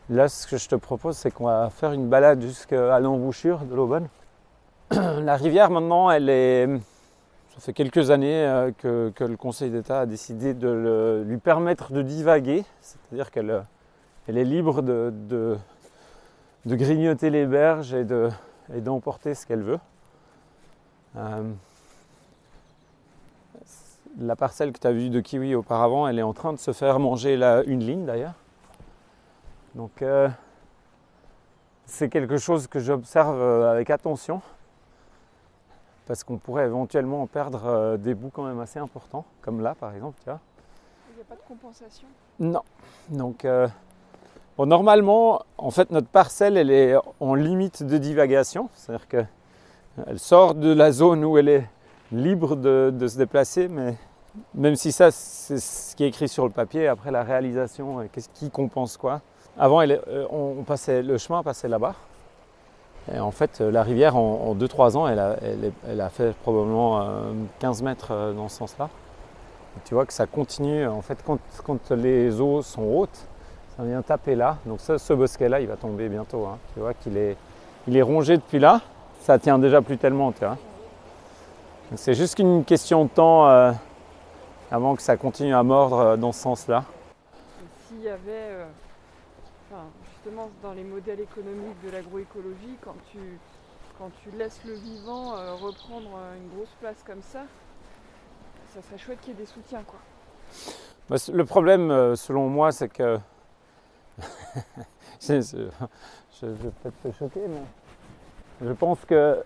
Là, ce que je te propose, c'est qu'on va faire une balade jusqu'à l'embouchure de l'Aubonne. La rivière, maintenant, ça fait quelques années que le Conseil d'État a décidé de lui permettre de divaguer. C'est-à-dire qu'elle est libre de grignoter les berges et d'emporter ce qu'elle veut. La parcelle que tu as vue de kiwi auparavant, elle est en train de se faire manger une ligne d'ailleurs. Donc c'est quelque chose que j'observe avec attention parce qu'on pourrait éventuellement perdre des bouts quand même assez importants, comme là par exemple, tu vois. Il n'y a pas de compensation ? Non. Donc normalement, en fait, notre parcelle, elle est en limite de divagation, c'est-à-dire qu'elle sort de la zone où elle est libre de se déplacer, mais même si ça, c'est ce qui est écrit sur le papier, après la réalisation, qu'est-ce qui compense quoi. Avant, le chemin passait là-bas. Et en fait, la rivière, en 2-3 ans, elle a fait probablement 15 mètres dans ce sens-là. Et tu vois que ça continue. En fait, quand les eaux sont hautes, ça vient taper là. Donc ce bosquet-là, il va tomber bientôt. Hein. Tu vois qu'il est rongé depuis là. Ça tient déjà plus tellement, tu vois. Donc c'est juste une question de temps avant que ça continue à mordre dans ce sens-là. Et s'il y avait... justement, dans les modèles économiques de l'agroécologie, quand tu laisses le vivant reprendre une grosse place comme ça serait chouette qu'il y ait des soutiens, quoi. Le problème, selon moi, c'est que... je vais peut-être te choquer, mais je pense que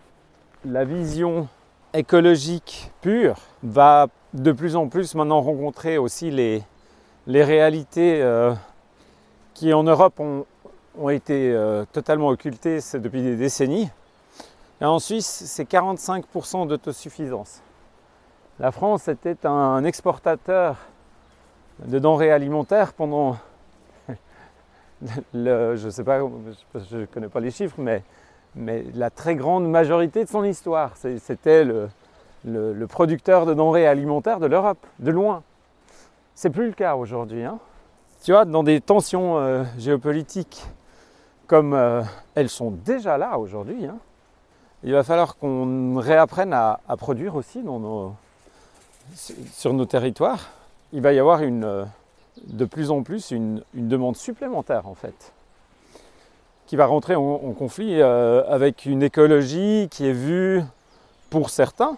la vision écologique pure va de plus en plus maintenant rencontrer aussi les réalités qui en Europe ont été totalement occultées depuis des décennies. Et en Suisse, c'est 45% d'autosuffisance. La France était un exportateur de denrées alimentaires pendant, je ne sais pas, je ne connais pas les chiffres, mais la très grande majorité de son histoire. C'était le producteur de denrées alimentaires de l'Europe, de loin. C'est plus le cas aujourd'hui. Hein. Tu vois, dans des tensions géopolitiques comme elles sont déjà là aujourd'hui, hein, il va falloir qu'on réapprenne à produire aussi sur nos territoires. Il va y avoir de plus en plus une demande supplémentaire en fait, qui va rentrer en conflit avec une écologie qui est vue pour certains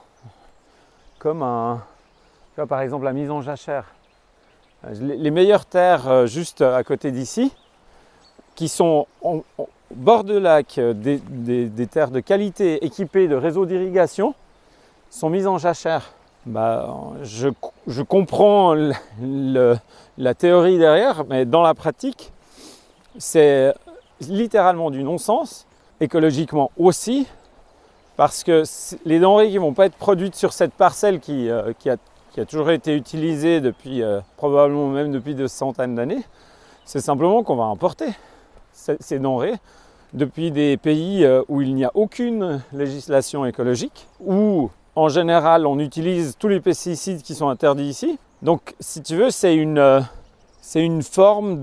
comme tu vois, par exemple la mise en jachère. Les meilleures terres juste à côté d'ici, qui sont au bord de lac, des terres de qualité équipées de réseaux d'irrigation, sont mises en jachère. Je comprends la théorie derrière, mais dans la pratique, c'est littéralement du non-sens, écologiquement aussi, parce que les denrées qui ne vont pas être produites sur cette parcelle qui a toujours été utilisée depuis, probablement même depuis des centaines d'années, c'est simplement qu'on va importer ces denrées depuis des pays où il n'y a aucune législation écologique, où en général on utilise tous les pesticides qui sont interdits ici. Donc si tu veux, c'est une forme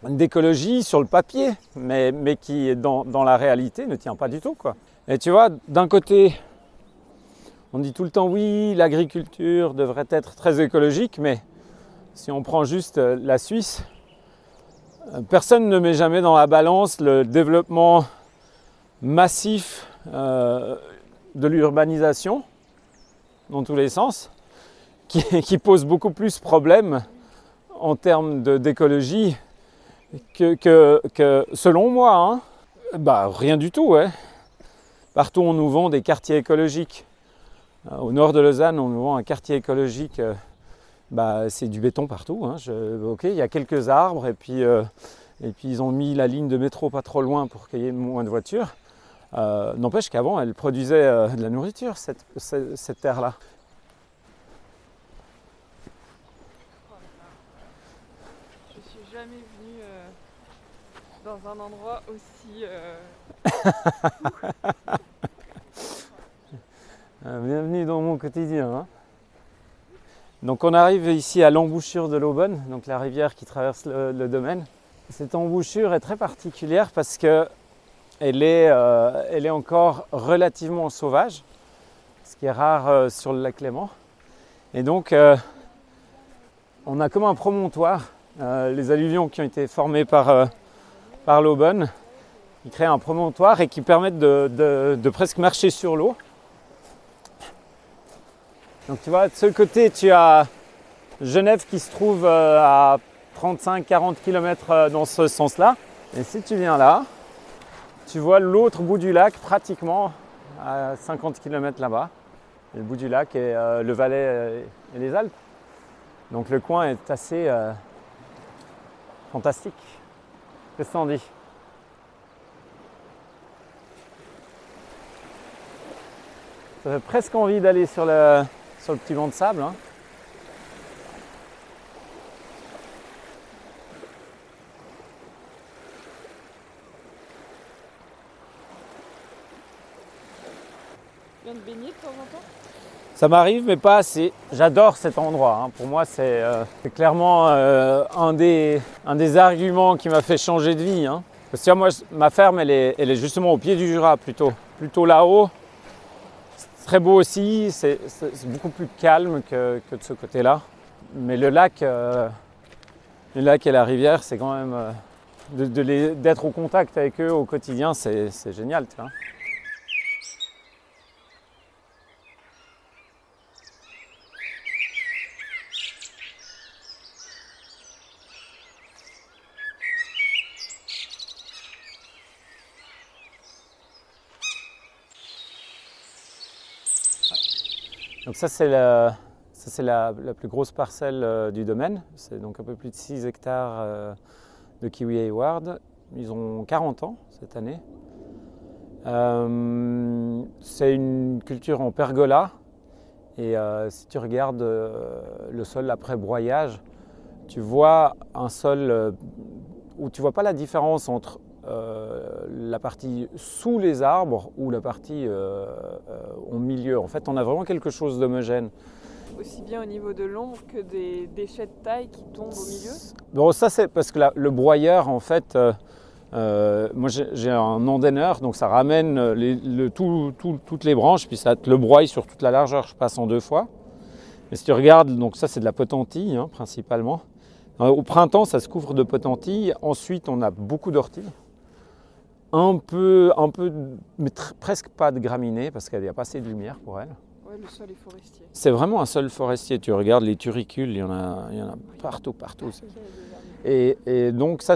d'écologie sur le papier, mais qui dans la réalité ne tient pas du tout, quoi. Et tu vois, d'un côté, on dit tout le temps oui, l'agriculture devrait être très écologique, mais si on prend juste la Suisse, personne ne met jamais dans la balance le développement massif de l'urbanisation, dans tous les sens, qui pose beaucoup plus de problèmes en termes d'écologie que selon moi, hein, rien du tout. Ouais. Partout on nous vend des quartiers écologiques. Au nord de Lausanne, on nous vend un quartier écologique. C'est du béton partout. Hein. Ok, il y a quelques arbres et puis ils ont mis la ligne de métro pas trop loin pour qu'il y ait moins de voitures. N'empêche qu'avant, elle produisait de la nourriture, cette terre-là. Je suis jamais venue dans un endroit aussi... Bienvenue dans mon quotidien. Hein. Donc on arrive ici à l'embouchure de l'Aubonne, donc la rivière qui traverse le domaine. Cette embouchure est très particulière parce que elle est encore relativement sauvage, ce qui est rare sur le lac Léman. Et donc on a comme un promontoire, les alluvions qui ont été formées par l'Aubonne, qui créent un promontoire et qui permettent de presque marcher sur l'eau. Donc tu vois, de ce côté, tu as Genève qui se trouve à 35-40 km dans ce sens-là. Et si tu viens là, tu vois l'autre bout du lac pratiquement à 50 km là-bas. Et le bout du lac est le Valais et les Alpes. Donc le coin est assez fantastique. Qu'est-ce que t'en dis ? Ça fait presque envie d'aller sur le petit banc de sable. Hein. Tu viens de baigner de temps en temps ? Ça m'arrive, mais pas assez. J'adore cet endroit. Hein. Pour moi, c'est clairement un des arguments qui m'a fait changer de vie. Hein. Parce que moi, ma ferme, elle est justement au pied du Jura, plutôt là-haut. C'est très beau aussi, c'est beaucoup plus calme que de ce côté-là. Mais le lac et la rivière, c'est quand même d'être au contact avec eux au quotidien, c'est génial. Tu vois. Donc ça c'est la plus grosse parcelle du domaine, c'est donc un peu plus de 6 hectares de kiwi Hayward. Ils ont 40 ans cette année. C'est une culture en pergola. Et si tu regardes le sol après broyage, tu vois un sol où tu ne vois pas la différence entre la partie sous les arbres ou la partie au milieu. En fait, on a vraiment quelque chose d'homogène. Aussi bien au niveau de l'ombre que des déchets de taille qui tombent au milieu? Bon, ça c'est parce que le broyeur, en fait, moi j'ai un endaineur, donc ça ramène toutes les branches, puis ça te le broie sur toute la largeur, je passe en 2 fois. Mais si tu regardes, donc ça c'est de la potentille principalement. Au printemps, ça se couvre de potentille. Ensuite, on a beaucoup d'orties. Un peu, mais presque pas de graminées parce qu'il n'y a pas assez de lumière pour elles. Ouais, le sol est forestier. C'est vraiment un sol forestier. Tu regardes les turicules, il y en a partout. Et donc ça,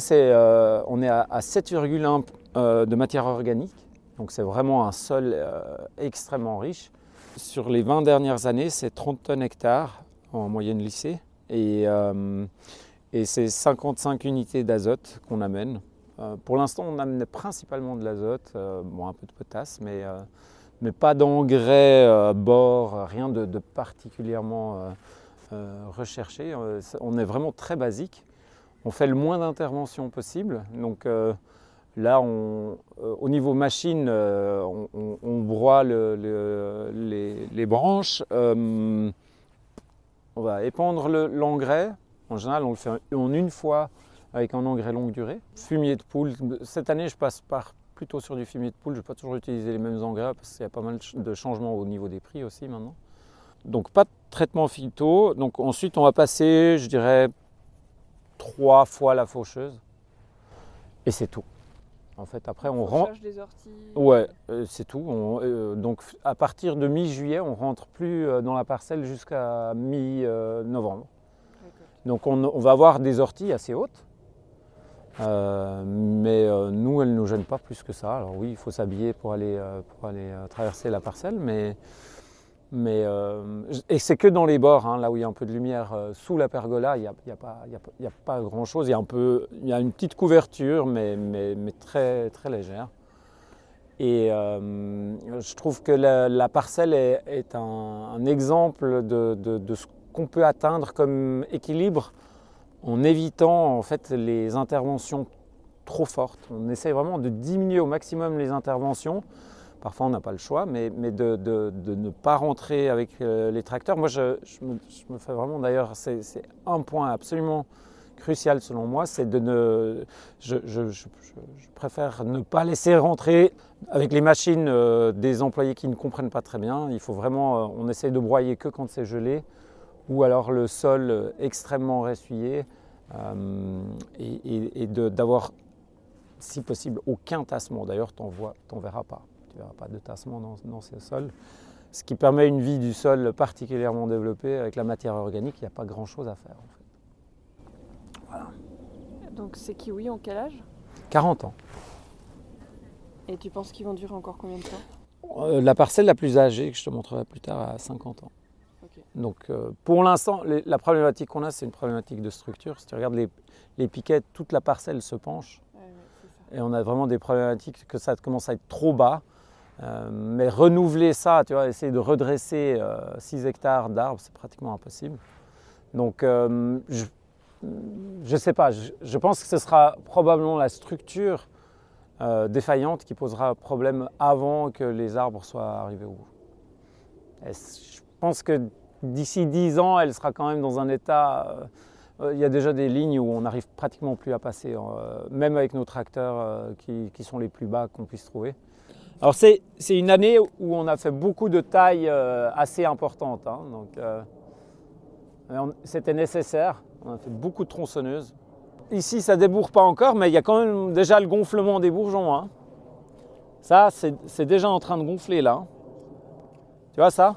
on est à 7,1 de matière organique. Donc c'est vraiment un sol extrêmement riche. Sur les 20 dernières années, c'est 30 tonnes hectares en moyenne lycée. Et c'est 55 unités d'azote qu'on amène. Pour l'instant, on amène principalement de l'azote, un peu de potasse, mais pas d'engrais bord, rien de particulièrement recherché. On est vraiment très basique. On fait le moins d'interventions possible. Donc là, au niveau machine, on broie les branches. On va épandre l'engrais. En général, on le fait en 1 fois avec un engrais longue durée. Fumier de poule. Cette année, je passe plutôt sur du fumier de poule. Je ne vais pas toujours utiliser les mêmes engrais parce qu'il y a pas mal de changements au niveau des prix aussi maintenant. Donc pas de traitement phyto. Donc ensuite, on va passer, je dirais, 3 fois la faucheuse. Et c'est tout. En fait, après, on rentre. Des orties. Ouais, c'est tout. Donc à partir de mi-juillet, on ne rentre plus dans la parcelle jusqu'à mi-novembre. Donc on va avoir des orties assez hautes. Mais nous, elles ne nous gênent pas plus que ça. Alors oui, il faut s'habiller pour aller traverser la parcelle, et c'est que dans les bords, là où il y a un peu de lumière, sous la pergola, il n'y a pas grand-chose. Il y a une petite couverture, mais très, très légère. Et je trouve que la parcelle est un exemple de ce qu'on peut atteindre comme équilibre en évitant en fait les interventions trop fortes. On essaie vraiment de diminuer au maximum les interventions. Parfois on n'a pas le choix, mais de ne pas rentrer avec les tracteurs. Moi je me fais vraiment, d'ailleurs c'est un point absolument crucial selon moi, c'est je préfère ne pas laisser rentrer avec les machines des employés qui ne comprennent pas très bien. Il faut vraiment, on essaie de broyer que quand c'est gelé, ou alors le sol extrêmement ressuyé, et d'avoir, si possible, aucun tassement. D'ailleurs, tu n'en verras pas. Tu ne verras pas de tassement dans ces sols. Ce qui permet une vie du sol particulièrement développée. Avec la matière organique, il n'y a pas grand-chose à faire. En fait. Voilà. Donc ces kiwis ont quel âge? 40 ans. Et tu penses qu'ils vont durer encore combien de temps? La parcelle la plus âgée, que je te montrerai plus tard, à 50 ans. Okay. Donc pour l'instant, la problématique qu'on a, c'est une problématique de structure. Si tu regardes les piquets, toute la parcelle se penche. Et on a vraiment des problématiques que ça commence à être trop bas. Mais renouveler ça, tu vois, essayer de redresser 6 hectares d'arbres, c'est pratiquement impossible. Donc je ne sais pas, je pense que ce sera probablement la structure défaillante qui posera problème avant que les arbres soient arrivés au bout. Et je pense que d'ici 10 ans, elle sera quand même dans un état... il y a déjà des lignes où on n'arrive pratiquement plus à passer, même avec nos tracteurs qui sont les plus bas qu'on puisse trouver. Alors c'est une année où on a fait beaucoup de tailles assez importantes, donc c'était nécessaire. On a fait beaucoup de tronçonneuses. Ici, ça ne débourre pas encore, mais il y a quand même déjà le gonflement des bourgeons. Ça, c'est déjà en train de gonfler là. Tu vois ça?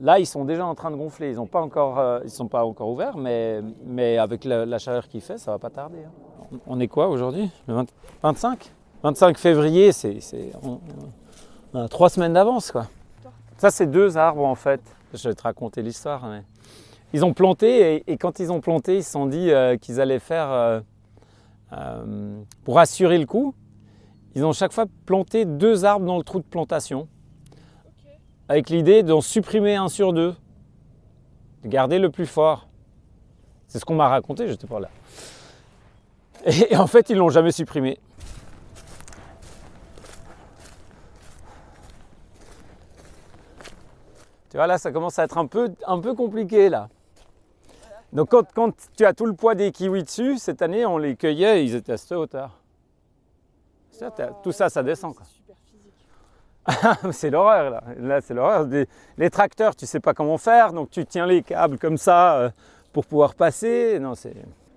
Là, ils sont déjà en train de gonfler. Ils ne sont pas encore ouverts, mais avec la chaleur qu'il fait, ça ne va pas tarder. On est quoi aujourd'hui? Le 25 février, on a 3 semaines d'avance, quoi. Ça, c'est 2 arbres, en fait. Je vais te raconter l'histoire. Mais... Ils ont planté, et quand ils ont planté, ils se sont dit qu'ils allaient faire, pour assurer le coup, Ils ont chaque fois planté 2 arbres dans le trou de plantation, avec l'idée d'en supprimer un sur 2, de garder le plus fort. C'est ce qu'on m'a raconté, je n'étais pas là. Et en fait, ils ne l'ont jamais supprimé. Tu vois, là, ça commence à être un peu compliqué, là. Donc, quand tu as tout le poids des kiwis dessus, cette année, on les cueillait et ils étaient à cette hauteur. Tout ça, ça descend, quoi. C'est l'horreur, là. Là, c'est l'horreur. Les tracteurs, tu ne sais pas comment faire, donc tu tiens les câbles comme ça pour pouvoir passer. Non,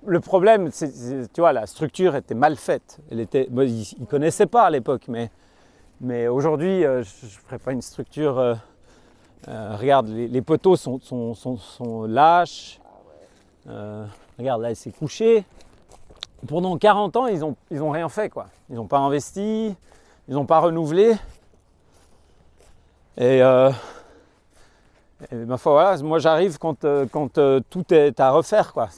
le problème, tu vois, la structure était mal faite. Ils ne connaissaient pas à l'époque, mais aujourd'hui, je ne ferais pas une structure... regarde, les poteaux sont lâches. Regarde, là, il s'est couché. Pendant 40 ans, ils ont rien fait, quoi. Ils n'ont pas investi, ils n'ont pas renouvelé. Et ma foi, voilà, moi j'arrive quand tout est à refaire, quoi.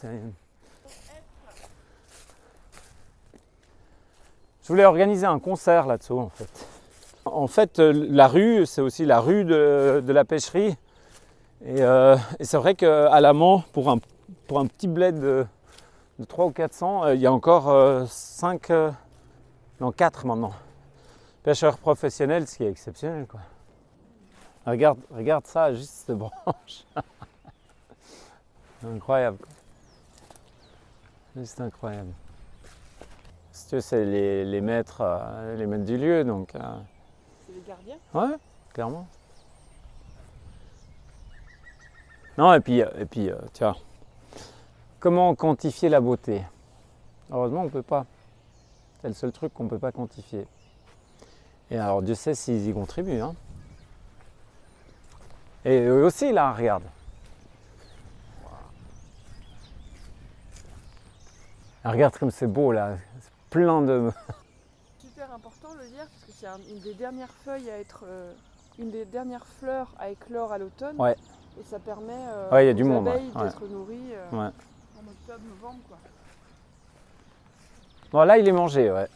Je voulais organiser un concert là-dessous, en fait. En fait, la rue, c'est aussi la rue de la pêcherie. Et c'est vrai qu'à l'Amont, pour un petit bled de 300 ou 400, il y a encore 4 maintenant. Pêcheurs professionnels, ce qui est exceptionnel, quoi. Regarde ça, juste cette branche. Incroyable. Juste incroyable. Si tu veux, c'est les maîtres du lieu, donc... C'est les gardiens ? Ouais, clairement. Non, et puis tu vois, comment quantifier la beauté ? Heureusement, on ne peut pas. C'est le seul truc qu'on ne peut pas quantifier. Et alors, Dieu sait s'ils y contribuent, hein. Et eux aussi, là, regarde. Regarde comme c'est beau, là. C'est plein de... Super important le lierre, parce que c'est une des dernières feuilles à être... une des dernières fleurs à éclore à l'automne. Ouais. Et ça permet ouais, y a aux du monde, abeilles ouais. d'être nourries en octobre, novembre, quoi. Bon, là, il est mangé, ouais.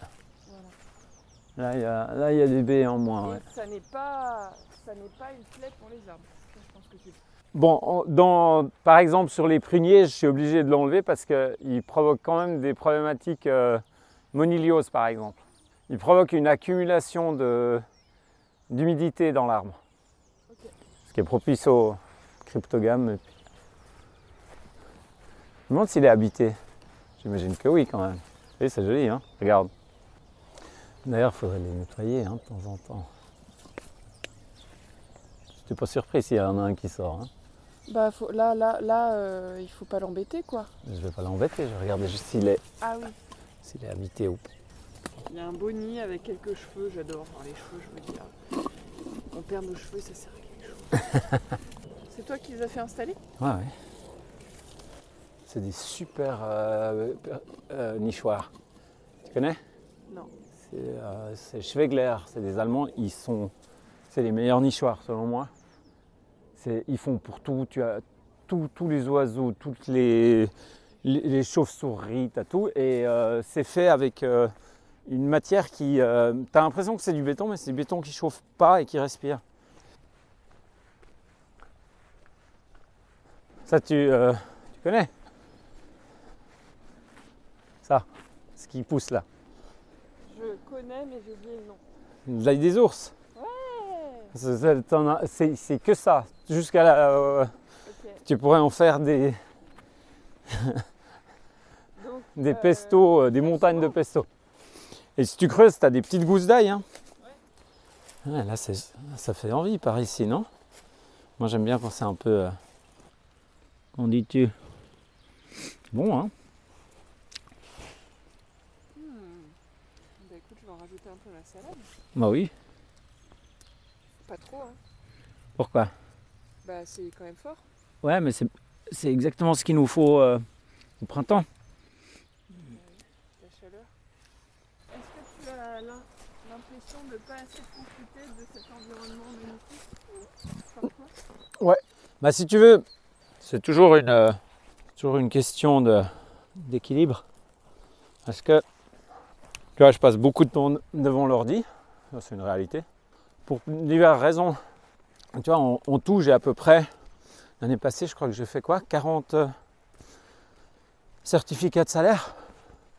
Voilà. Là, il y a des baies en moins, ouais. Et ça n'est pas une plaie pour les arbres. Ça, je pense que c'est... Bon, par exemple, sur les pruniers, je suis obligé de l'enlever parce qu'il provoque quand même des problématiques moniliose, par exemple. Il provoque une accumulation d'humidité dans l'arbre. Okay. Ce qui est propice aux cryptogames. Je me demande s'il est habité. J'imagine que oui, quand même. Oui, c'est joli, hein. Regarde. D'ailleurs, il faudrait les nettoyer, hein, de temps en temps. Je n'étais pas surpris s'il y en a un qui sort, hein. Bah, il faut pas l'embêter, quoi. Je vais pas l'embêter, je regardais juste s'il est habité ou pas. Il y a un beau nid avec quelques cheveux, j'adore. Enfin, les cheveux, je veux dire. On perd nos cheveux, ça sert à quelque chose. C'est toi qui les as fait installer ? Ouais. C'est des super nichoirs. Tu connais ? Non. C'est Schwegler, c'est des Allemands, c'est les meilleurs nichoirs selon moi. Ils font pour tout, tu as tous les oiseaux, toutes les chauves-souris, tu as tout. Et c'est fait avec une matière qui... tu as l'impression que c'est du béton, mais c'est du béton qui ne chauffe pas et qui respire. Ça, tu connais ? Ça, ce qui pousse là. Je connais, mais j'ai oublié le nom. L'ail des ours. C'est que ça. Jusqu'à là. Okay. Tu pourrais en faire des. des pestos, des montagnes de pesto. Et si tu creuses, tu as des petites gousses d'ail. Hein. Ouais, là, ça fait envie par ici, non ? Moi, j'aime bien quand c'est un peu. Qu'en dis-tu ? Bon, hein ? Bah écoute, je vais en rajouter un peu à la salade. Bah oui. Pas trop, hein. Pourquoi ? Bah c'est quand même fort. Ouais, mais c'est exactement ce qu'il nous faut au printemps. La chaleur. Est-ce que tu as l'impression de ne pas assez profiter de cet environnement magnifique comme toi ? Ouais. Bah si tu veux, c'est toujours une question d'équilibre. Parce que Tu vois, je passe beaucoup de temps devant l'ordi, c'est une réalité, pour diverses raisons. Tu vois, en tout, j'ai à peu près, l'année passée, je crois que j'ai fait 40 certificats de salaire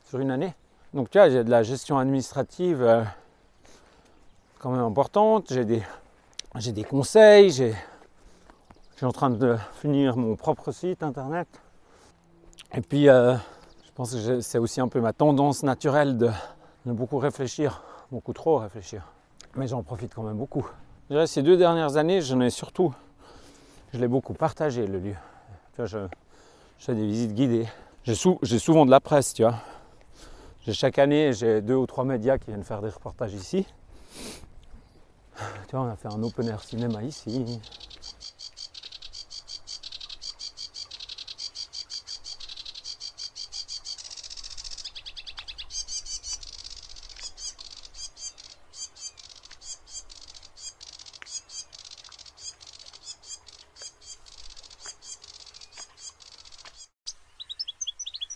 sur une année. Donc tu vois, j'ai de la gestion administrative quand même importante, j'ai des conseils, je suis en train de finir mon propre site internet. Et puis, je pense que c'est aussi un peu ma tendance naturelle de beaucoup réfléchir, beaucoup trop réfléchir. Mais j'en profite quand même beaucoup. Je dirais, ces 2 dernières années, je l'ai beaucoup partagé, le lieu. Tu vois, je fais des visites guidées. J'ai souvent de la presse, tu vois. Chaque année, j'ai 2 ou 3 médias qui viennent faire des reportages ici. Tu vois, on a fait un open air cinéma ici.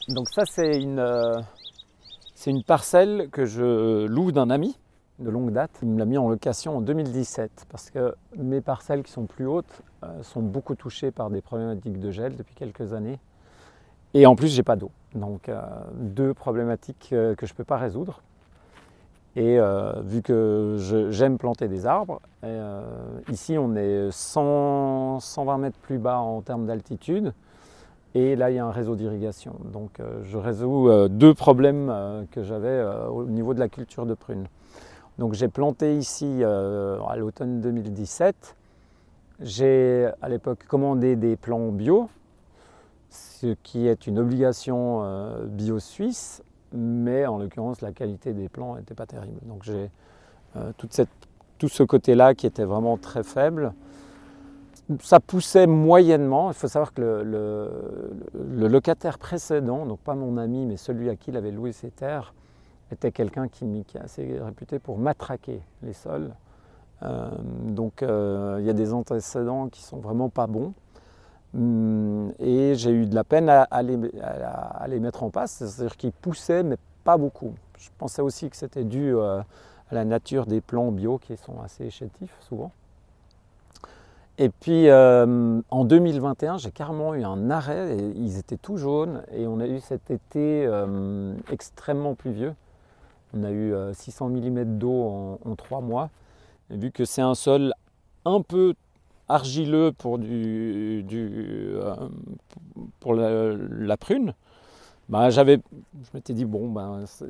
Donc ça, c'est une parcelle que je loue d'un ami de longue date. Il me l'a mis en location en 2017 parce que mes parcelles qui sont plus hautes sont beaucoup touchées par des problématiques de gel depuis quelques années. Et en plus, j'ai pas d'eau. Donc 2 problématiques que je ne peux pas résoudre. Et vu que j'aime planter des arbres, ici on est 120 mètres plus bas en termes d'altitude. Et là, il y a un réseau d'irrigation. Donc, je résous 2 problèmes que j'avais au niveau de la culture de prunes. Donc, j'ai planté ici à l'automne 2017. J'ai à l'époque commandé des plants bio, ce qui est une obligation bio suisse, mais en l'occurrence, la qualité des plants n'était pas terrible. Donc, j'ai tout ce côté-là qui était vraiment très faible. Ça poussait moyennement. Il faut savoir que le locataire précédent, donc pas mon ami, mais celui à qui il avait loué ses terres, était quelqu'un qui est assez réputé pour matraquer les sols. Donc il y a des antécédents qui sont vraiment pas bons. Et j'ai eu de la peine à les mettre en place, c'est-à-dire qu'ils poussaient, mais pas beaucoup. Je pensais aussi que c'était dû à la nature des plants bio qui sont assez chétifs souvent. Et puis en 2021, j'ai carrément eu un arrêt, et ils étaient tout jaunes et on a eu cet été extrêmement pluvieux. On a eu 600 mm d'eau en 3 mois. Et vu que c'est un sol un peu argileux pour la prune, je m'étais dit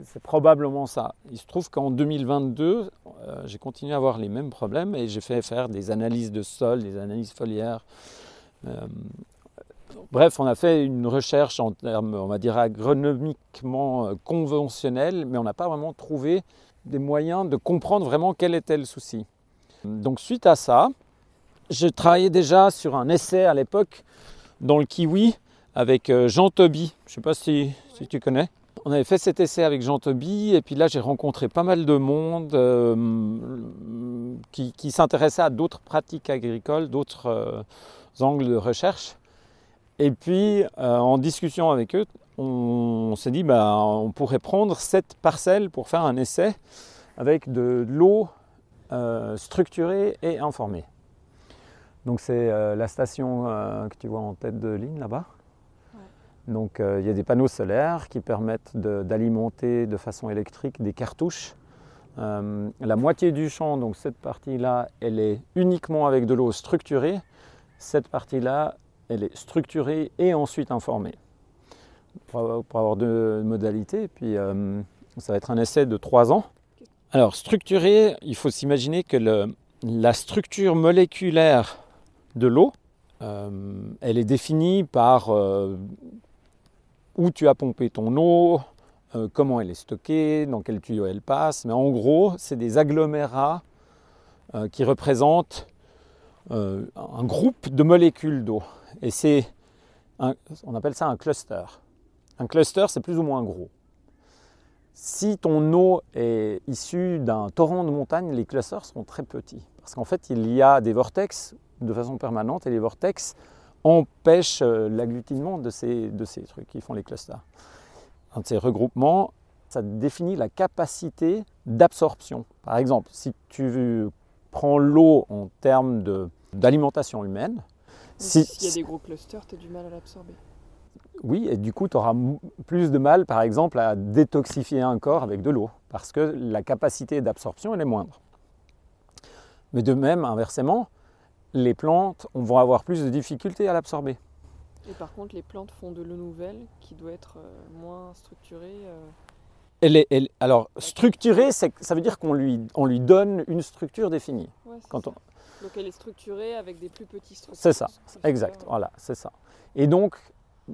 c'est probablement ça. Il se trouve qu'en 2022, j'ai continué à avoir les mêmes problèmes et j'ai fait faire des analyses de sol, des analyses foliaires. Bref, on a fait une recherche en termes, on va dire, agronomiquement conventionnels, mais on n'a pas vraiment trouvé des moyens de comprendre vraiment quel était le souci. Donc suite à ça, je travaillais déjà sur un essai à l'époque dans le kiwi avec Jean Toby. Je ne sais pas si tu connais. On avait fait cet essai avec Jean Toby et puis là j'ai rencontré pas mal de monde qui s'intéressait à d'autres pratiques agricoles, d'autres angles de recherche. Et puis en discussion avec eux, on s'est dit on pourrait prendre cette parcelle pour faire un essai avec de l'eau structurée et informée. Donc c'est la station que tu vois en tête de ligne là-bas. Ouais. Donc il y a des panneaux solaires qui permettent d'alimenter de façon électrique des cartouches. La moitié du champ, donc cette partie-là, elle est uniquement avec de l'eau structurée. Cette partie-là, elle est structurée et ensuite informée. Pour avoir 2 modalités. Et puis ça va être un essai de 3 ans. Alors structurée, il faut s'imaginer que la structure moléculaire de l'eau, elle est définie par où tu as pompé ton eau, comment elle est stockée, dans quel tuyau elle passe. Mais en gros, c'est des agglomérats qui représentent un groupe de molécules d'eau. Et on appelle ça un cluster. Un cluster, c'est plus ou moins gros. Si ton eau est issue d'un torrent de montagne, les clusters sont très petits. Parce qu'en fait, il y a des vortex de façon permanente et les vortex empêchent l'agglutinement de ces trucs qui font les clusters. Un de ces regroupements, Ça définit la capacité d'absorption. Par exemple, si tu prends l'eau en termes d'alimentation humaine, s'il y a des gros clusters, tu as du mal à l'absorber. Oui, et du coup, tu auras plus de mal, par exemple, à détoxifier un corps avec de l'eau, parce que la capacité d'absorption, elle est moindre. Mais de même, inversement, les plantes vont avoir plus de difficultés à l'absorber. Et par contre, les plantes font de l'eau nouvelle qui doit être moins structurée. Alors, structurée, ça veut dire qu'on lui donne une structure définie. Ouais, Donc elle est structurée avec des plus petits structures. C'est ça, exact, voilà, c'est ça. Et donc,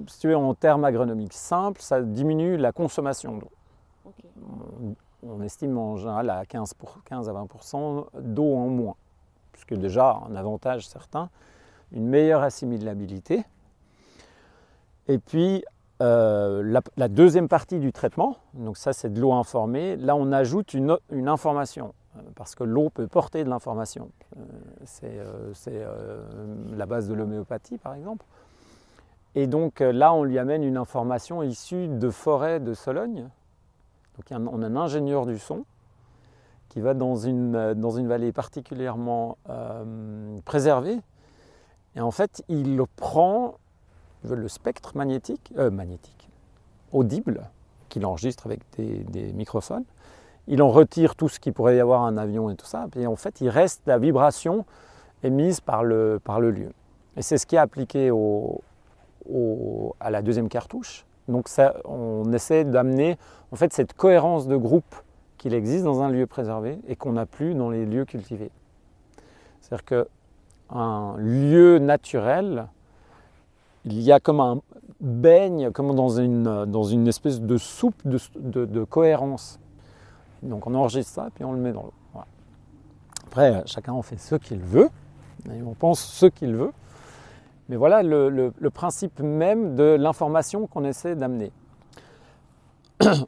si tu es en termes agronomiques simples, ça diminue la consommation d'eau. Okay. On estime en général à 15 à 20% d'eau en moins, puisque déjà un avantage certain, une meilleure assimilabilité. Et puis la deuxième partie du traitement, donc ça c'est de l'eau informée, là on ajoute une information, parce que l'eau peut porter de l'information. C'est la base de l'homéopathie par exemple. Et donc là, on lui amène une information issue de forêts de Sologne. Donc on a un ingénieur du son qui va dans une vallée particulièrement préservée. Et en fait, il prend le spectre magnétique, audible, qu'il enregistre avec des microphones. Il en retire tout ce qui pourrait y avoir un avion et tout ça. Et en fait, il reste la vibration émise par le lieu. Et c'est ce qui est appliqué à la deuxième cartouche. Donc ça, on essaie d'amener en fait cette cohérence de groupe qu'il existe dans un lieu préservé et qu'on n'a plus dans les lieux cultivés. C'est-à-dire qu'un lieu naturel, il y a comme un baigne, comme dans une espèce de soupe de cohérence. Donc on enregistre ça et puis on le met dans l'eau. Voilà. Après, chacun en fait ce qu'il veut, et on pense ce qu'il veut. Mais voilà le principe même de l'information qu'on essaie d'amener.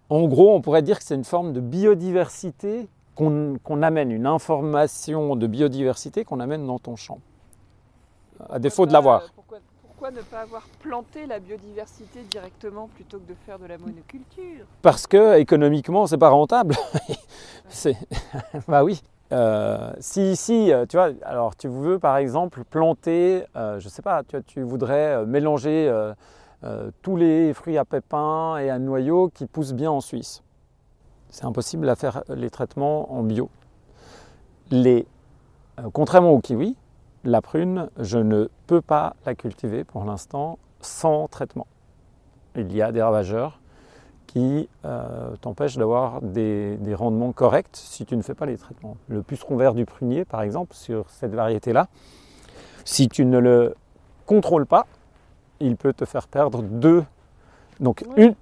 En gros, on pourrait dire que c'est une forme de biodiversité qu'on amène, une information de biodiversité qu'on amène dans ton champ, à défaut de l'avoir. Pourquoi ne pas avoir planté la biodiversité directement plutôt que de faire de la monoculture? Parce que économiquement, c'est pas rentable. Bah oui. Si tu vois, alors tu veux par exemple planter, je sais pas, tu voudrais mélanger tous les fruits à pépins et à noyaux qui poussent bien en Suisse. C'est impossible à faire les traitements en bio. Contrairement au kiwi, la prune, je ne peux pas la cultiver pour l'instant sans traitement. Il y a des ravageurs qui t'empêchent d'avoir des rendements corrects si tu ne fais pas les traitements. Le puceron vert du prunier, par exemple, sur cette variété-là, si tu ne le contrôles pas, il peut te faire perdre deux. Donc oui.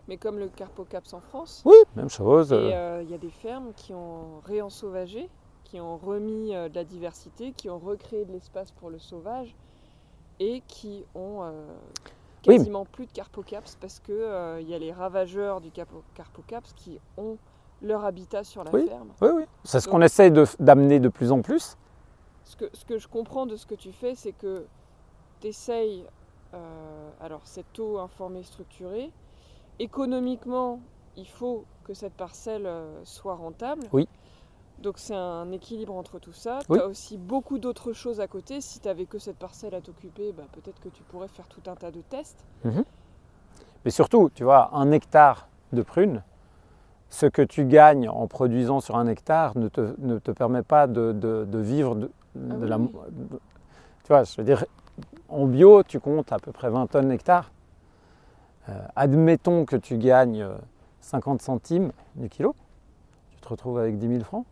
Mais comme le Carpocaps en France. Oui, même chose. Et il y a des fermes qui ont réensauvagé, qui ont remis de la diversité, qui ont recréé de l'espace pour le sauvage et qui ont quasiment plus de Carpocaps parce que y a les ravageurs du Carpocaps qui ont leur habitat sur la ferme. Oui. C'est ce qu'on essaye d'amener de plus en plus. Ce que je comprends de ce que tu fais, c'est que tu essayes alors cette eau informée, structurée. Économiquement, il faut que cette parcelle soit rentable. Oui. Donc c'est un équilibre entre tout ça. Oui. Tu as aussi beaucoup d'autres choses à côté. Si tu n'avais que cette parcelle à t'occuper, peut-être que tu pourrais faire tout un tas de tests. Mm-hmm. Mais surtout, tu vois, 1 hectare de prunes, ce que tu gagnes en produisant sur 1 hectare ne te permet pas de vivre tu vois, je veux dire, en bio, tu comptes à peu près 20 tonnes hectare. Admettons que tu gagnes 50 centimes du kilo, tu te retrouves avec 10 000 francs.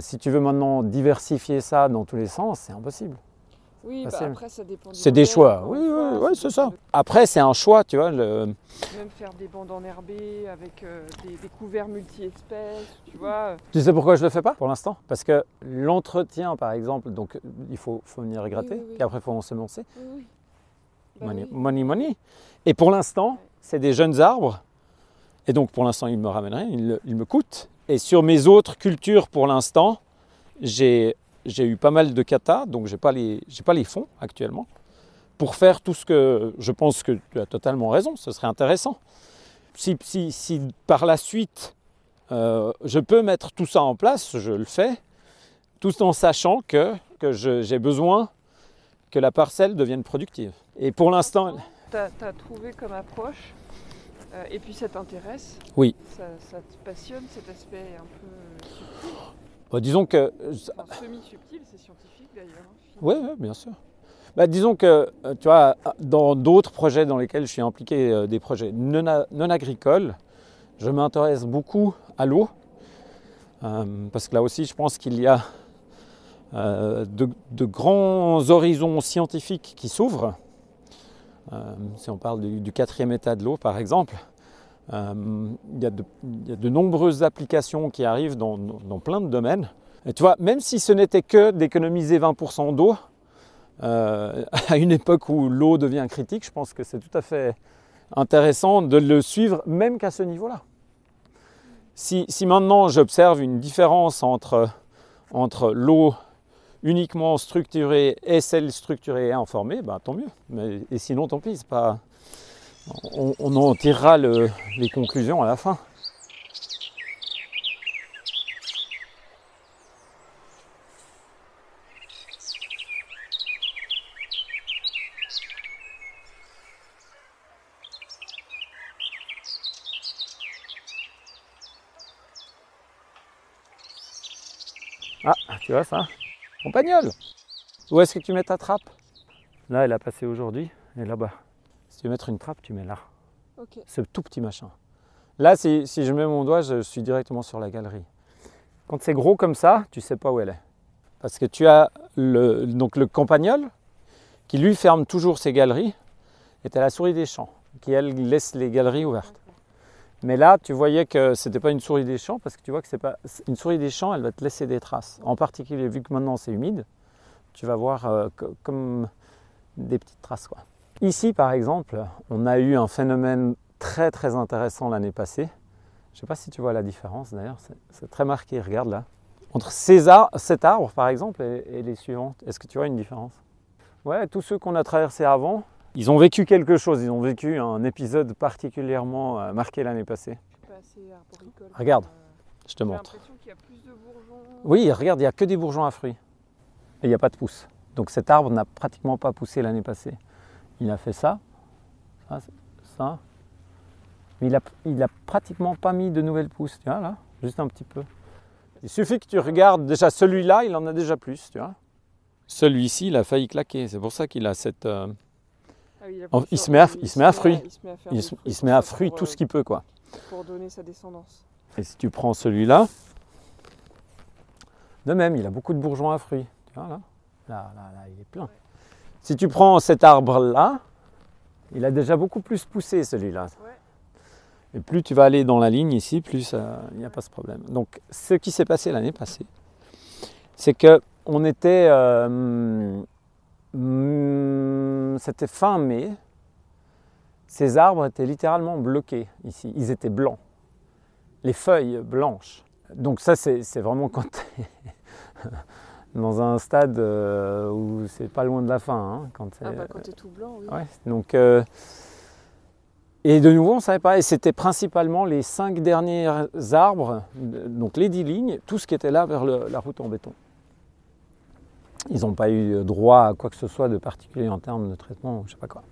Si tu veux maintenant diversifier ça dans tous les sens, c'est impossible. Oui, après ça dépend. C'est des choix. Oui, c'est ça. Après, c'est un choix, tu vois. Même faire des bandes enherbées avec des couverts multi-espèces, tu vois. Tu sais pourquoi je ne le fais pas pour l'instant? Parce que l'entretien, par exemple, donc il faut venir gratter, puis après il faut ensemencer. Oui. Money. Et pour l'instant, c'est des jeunes arbres. Et donc pour l'instant, ils me ramènent rien, ils me coûtent. Et sur mes autres cultures, pour l'instant, j'ai eu pas mal de kata, donc j'ai pas les fonds actuellement, pour faire tout ce que je pense que tu as totalement raison, ce serait intéressant. si par la suite, je peux mettre tout ça en place, je le fais, tout en sachant que j'ai besoin que la parcelle devienne productive. Et pour l'instant... Tu as trouvé comme approche, et puis ça t'intéresse? Oui. Ça te passionne, cet aspect un peu subtil? Disons que... Enfin, semi-subtil, c'est scientifique d'ailleurs. Oui, bien sûr. Disons que, tu vois, dans d'autres projets dans lesquels je suis impliqué, des projets non agricoles, je m'intéresse beaucoup à l'eau, parce que là aussi, je pense qu'il y a de grands horizons scientifiques qui s'ouvrent. Si on parle du 4e état de l'eau, par exemple, il y a de nombreuses applications qui arrivent dans plein de domaines. Et tu vois, même si ce n'était que d'économiser 20% d'eau, à une époque où l'eau devient critique, je pense que c'est tout à fait intéressant de le suivre, même qu'à ce niveau-là. Si maintenant j'observe une différence entre l'eau uniquement structurée et celle structurée et informée, tant mieux. Et sinon, tant pis, on en tirera les conclusions à la fin. Ah, tu vois ça? Compagnole! Où est-ce que tu mets ta trappe? Là, elle a passé aujourd'hui, et là-bas. Si tu veux mettre une trappe, tu mets là. Okay. Ce tout petit machin. Là, si je mets mon doigt, je suis directement sur la galerie. Quand c'est gros comme ça, tu ne sais pas où elle est. Parce que tu as le campagnol qui lui ferme toujours ses galeries, et tu as la souris des champs qui, elle, laisse les galeries ouvertes. Mais là, tu voyais que ce n'était pas une souris des champs, parce que tu vois que c'est pas une souris des champs, elle va te laisser des traces. En particulier, vu que maintenant c'est humide, tu vas voir comme des petites traces, quoi. Ici, par exemple, on a eu un phénomène très très intéressant l'année passée. Je ne sais pas si tu vois la différence, d'ailleurs, c'est très marqué, regarde là. Entre cet arbre, par exemple, et les suivantes, est-ce que tu vois une différence? Ouais, tous ceux qu'on a traversés avant, ils ont vécu quelque chose, ils ont vécu un épisode particulièrement marqué l'année passée. Pas assez arboricole. Regarde, je te montre. J'ai l'impression qu'il y a plus de bourgeons. Oui, regarde, il n'y a que des bourgeons à fruits. Et il n'y a pas de pousses. Donc cet arbre n'a pratiquement pas poussé l'année passée. Il a fait ça. Mais il n'a pratiquement pas mis de nouvelles pousses, tu vois là, juste un petit peu. Il suffit que tu regardes déjà celui-là, il en a déjà plus, tu vois. Celui-ci, il a failli claquer, c'est pour ça qu'il a cette... il se met à fruit. Il se met à fruit tout ce qu'il peut, quoi. Pour donner sa descendance. Et si tu prends celui-là, de même, il a beaucoup de bourgeons à fruits. Tu vois là, là, il est plein. Ouais. Si tu prends cet arbre-là, il a déjà beaucoup plus poussé, celui-là. Ouais. Et plus tu vas aller dans la ligne ici, plus il n'y a pas ce problème. Donc, ce qui s'est passé l'année passée, c'est qu'on était... c'était fin mai. Ces arbres étaient littéralement bloqués ici. Ils étaient blancs. Les feuilles blanches. Donc ça, c'est vraiment quand tu es dans un stade où c'est pas loin de la fin. Hein, quand tu es tout blanc, oui. Ouais, donc, et de nouveau, on ne savait pas. Et c'était principalement les 5 derniers arbres, donc les 10 lignes, tout ce qui était là vers la route en béton. Ils n'ont pas eu droit à quoi que ce soit de particulier en termes de traitement, ou je ne sais pas quoi.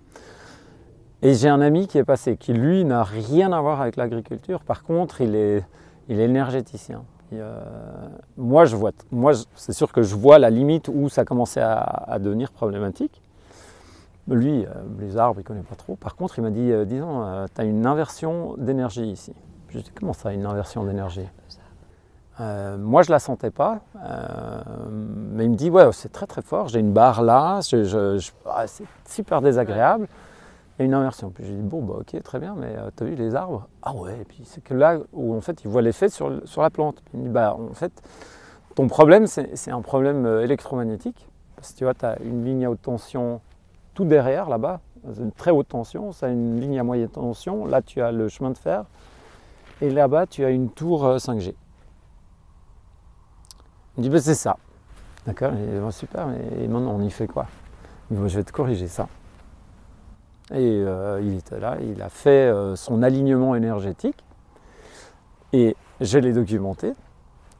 Et j'ai un ami qui est passé, qui lui n'a rien à voir avec l'agriculture. Par contre, il est énergéticien. Moi, c'est sûr que je vois la limite où ça commençait à devenir problématique. Lui, les arbres, il ne connaît pas trop. Par contre, il m'a dit, disons, tu as une inversion d'énergie ici. Je lui ai dit, comment ça, une inversion d'énergie? Moi, je ne la sentais pas. Mais il me dit, ouais, c'est très très fort. J'ai une barre là, c'est super désagréable. Il y a une inversion. Puis j'ai dit, bon, ok, très bien, mais tu as vu les arbres? Ah ouais, et puis c'est que là où en fait, il voit l'effet sur la plante. Puis il me dit, en fait, ton problème, c'est un problème électromagnétique. Parce que tu vois, tu as une ligne à haute tension tout derrière, là-bas. C'est une très haute tension. Ça a une ligne à moyenne tension. Là, tu as le chemin de fer. Et là-bas, tu as une tour 5G. Il me dit, c'est ça. D'accord, super, mais maintenant, on y fait quoi? Il me dit, je vais te corriger ça. Et il était là, il a fait son alignement énergétique. Et je l'ai documenté.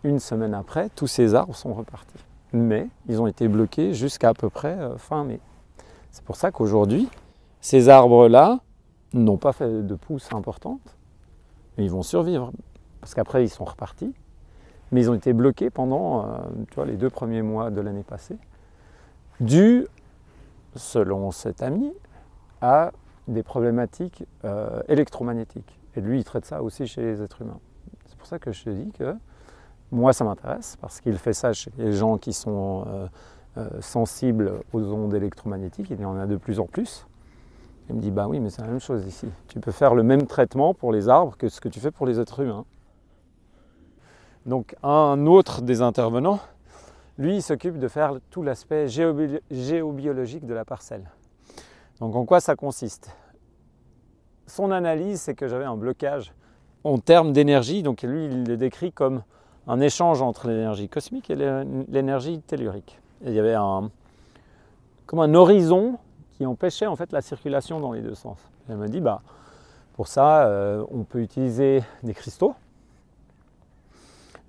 Une semaine après, tous ces arbres sont repartis. Mais ils ont été bloqués jusqu'à peu près fin mai. C'est pour ça qu'aujourd'hui, ces arbres-là n'ont pas fait de pousses importantes. Mais ils vont survivre. Parce qu'après, ils sont repartis. Mais ils ont été bloqués pendant les 2 premiers mois de l'année passée. Dû, selon cet ami, à des problématiques électromagnétiques. Et lui, il traite ça aussi chez les êtres humains. C'est pour ça que je te dis que moi, ça m'intéresse, parce qu'il fait ça chez les gens qui sont sensibles aux ondes électromagnétiques. Il y en a de plus en plus. Il me dit, bah oui, mais c'est la même chose ici. Tu peux faire le même traitement pour les arbres que ce que tu fais pour les êtres humains. Donc, un autre des intervenants, lui, il s'occupe de faire tout l'aspect géobiologique de la parcelle. Donc, en quoi ça consiste? Son analyse, c'est que j'avais un blocage en termes d'énergie. Donc, lui, il le décrit comme un échange entre l'énergie cosmique et l'énergie tellurique. Et il y avait comme un horizon qui empêchait en fait la circulation dans les deux sens. Et elle m'a dit, bah, pour ça, on peut utiliser des cristaux.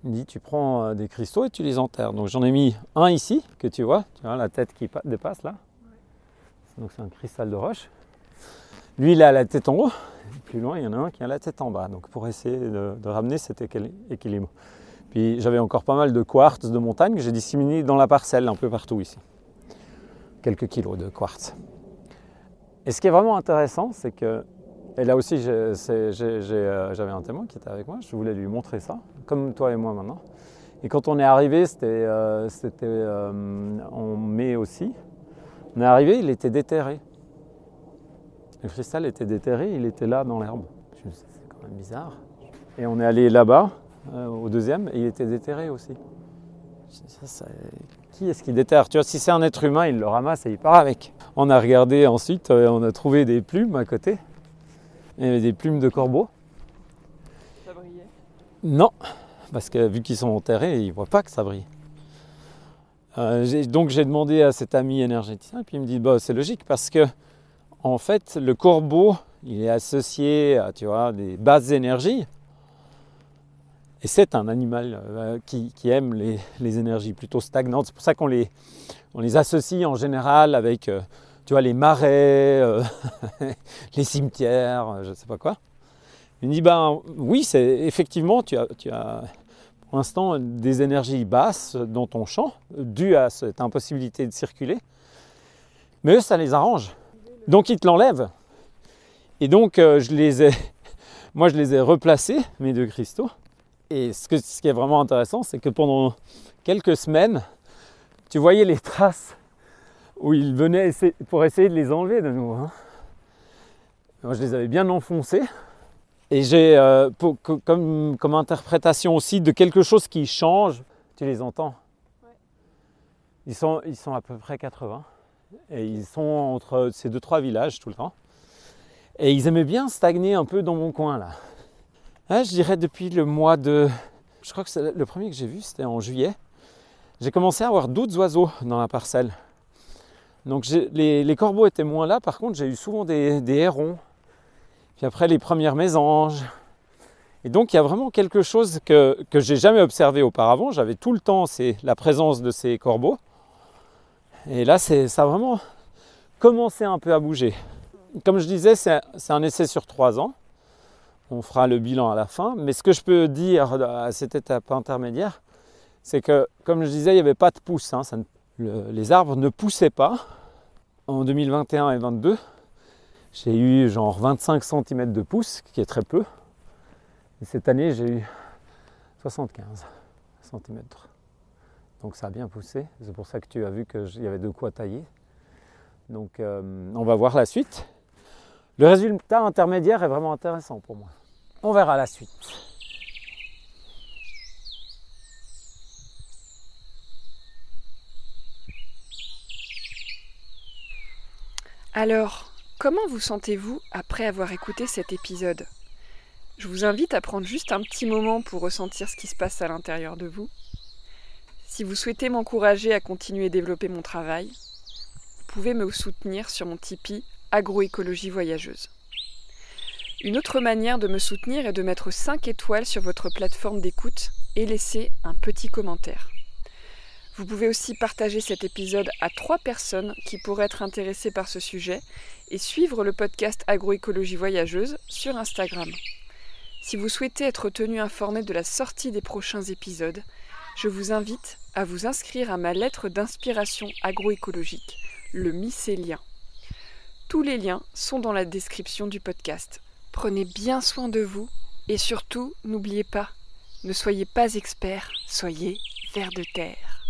Il me dit, tu prends des cristaux et tu les enterres. Donc j'en ai mis un ici, que tu vois la tête qui dépasse là. Donc c'est un cristal de roche. Lui, il a la tête en haut. Plus loin, il y en a un qui a la tête en bas. Donc pour essayer de ramener cet équilibre. Puis j'avais encore pas mal de quartz de montagne que j'ai disséminé dans la parcelle, un peu partout ici. Quelques kilos de quartz. Et ce qui est vraiment intéressant, c'est que, et là aussi j'avais un témoin qui était avec moi, je voulais lui montrer ça, comme toi et moi maintenant. Et quand on est arrivé, c'était en mai aussi, on est arrivé, il était déterré. Le cristal était déterré, il était là dans l'herbe. Je me suis dit, c'est quand même bizarre. Et on est allé là-bas, au deuxième, et il était déterré aussi. Qui est-ce qui déterre? Tu vois, si c'est un être humain, il le ramasse et il part avec. On a regardé ensuite, on a trouvé des plumes à côté. Il y avait des plumes de corbeaux. Ça brillait? Non, parce que vu qu'ils sont enterrés, ils ne voient pas que ça brille. Donc j'ai demandé à cet ami énergéticien, et puis il me dit, bah, c'est logique, parce que en fait, le corbeau, il est associé à des basses énergies. Et c'est un animal qui aime les énergies plutôt stagnantes. C'est pour ça qu'on les associe en général avec les marais, les cimetières, je ne sais pas quoi. Il me dit, oui, effectivement, tu as pour l'instant des énergies basses dans ton champ, dues à cette impossibilité de circuler. Mais eux, ça les arrange. Donc ils te l'enlèvent. Et donc je les ai replacés, mes 2 cristaux. Et ce qui est vraiment intéressant, c'est que pendant quelques semaines, tu voyais les traces où ils venaient pour essayer de les enlever de nouveau. Moi, je les avais bien enfoncés. Et j'ai, comme interprétation aussi de quelque chose qui change, tu les entends. Ouais. Ils sont à peu près 80. Et ils sont entre ces 2-3 villages tout le temps. Et ils aimaient bien stagner un peu dans mon coin là. Je dirais depuis le mois de... Je crois que c'est le premier que j'ai vu, c'était en juillet. J'ai commencé à avoir d'autres oiseaux dans la parcelle. Donc les corbeaux étaient moins là, par contre j'ai eu souvent des hérons. Puis après les premières mésanges. Et donc il y a vraiment quelque chose que j'ai jamais observé auparavant. J'avais tout le temps la présence de ces corbeaux. Et là ça a vraiment commencé un peu à bouger. Comme je disais, c'est un essai sur 3 ans. On fera le bilan à la fin. Mais ce que je peux dire à cette étape intermédiaire, c'est que, comme je disais, il n'y avait pas de pousse. Les arbres ne poussaient pas. En 2021 et 2022, j'ai eu genre 25 cm de pousse, qui est très peu. Et cette année, j'ai eu 75 cm. Donc ça a bien poussé. C'est pour ça que tu as vu qu'il y avait de quoi tailler. Donc on va voir la suite. Le résultat intermédiaire est vraiment intéressant pour moi. On verra la suite. Alors, comment vous sentez-vous après avoir écouté cet épisode? Je vous invite à prendre juste un petit moment pour ressentir ce qui se passe à l'intérieur de vous. Si vous souhaitez m'encourager à continuer à développer mon travail, vous pouvez me soutenir sur mon Tipeee Agroécologie Voyageuse. Une autre manière de me soutenir est de mettre 5 étoiles sur votre plateforme d'écoute et laisser un petit commentaire. Vous pouvez aussi partager cet épisode à 3 personnes qui pourraient être intéressées par ce sujet et suivre le podcast Agroécologie Voyageuse sur Instagram. Si vous souhaitez être tenu informé de la sortie des prochains épisodes, je vous invite à vous inscrire à ma lettre d'inspiration agroécologique, le mycélien. Tous les liens sont dans la description du podcast. Prenez bien soin de vous et surtout, n'oubliez pas, ne soyez pas expert, soyez vers de terre.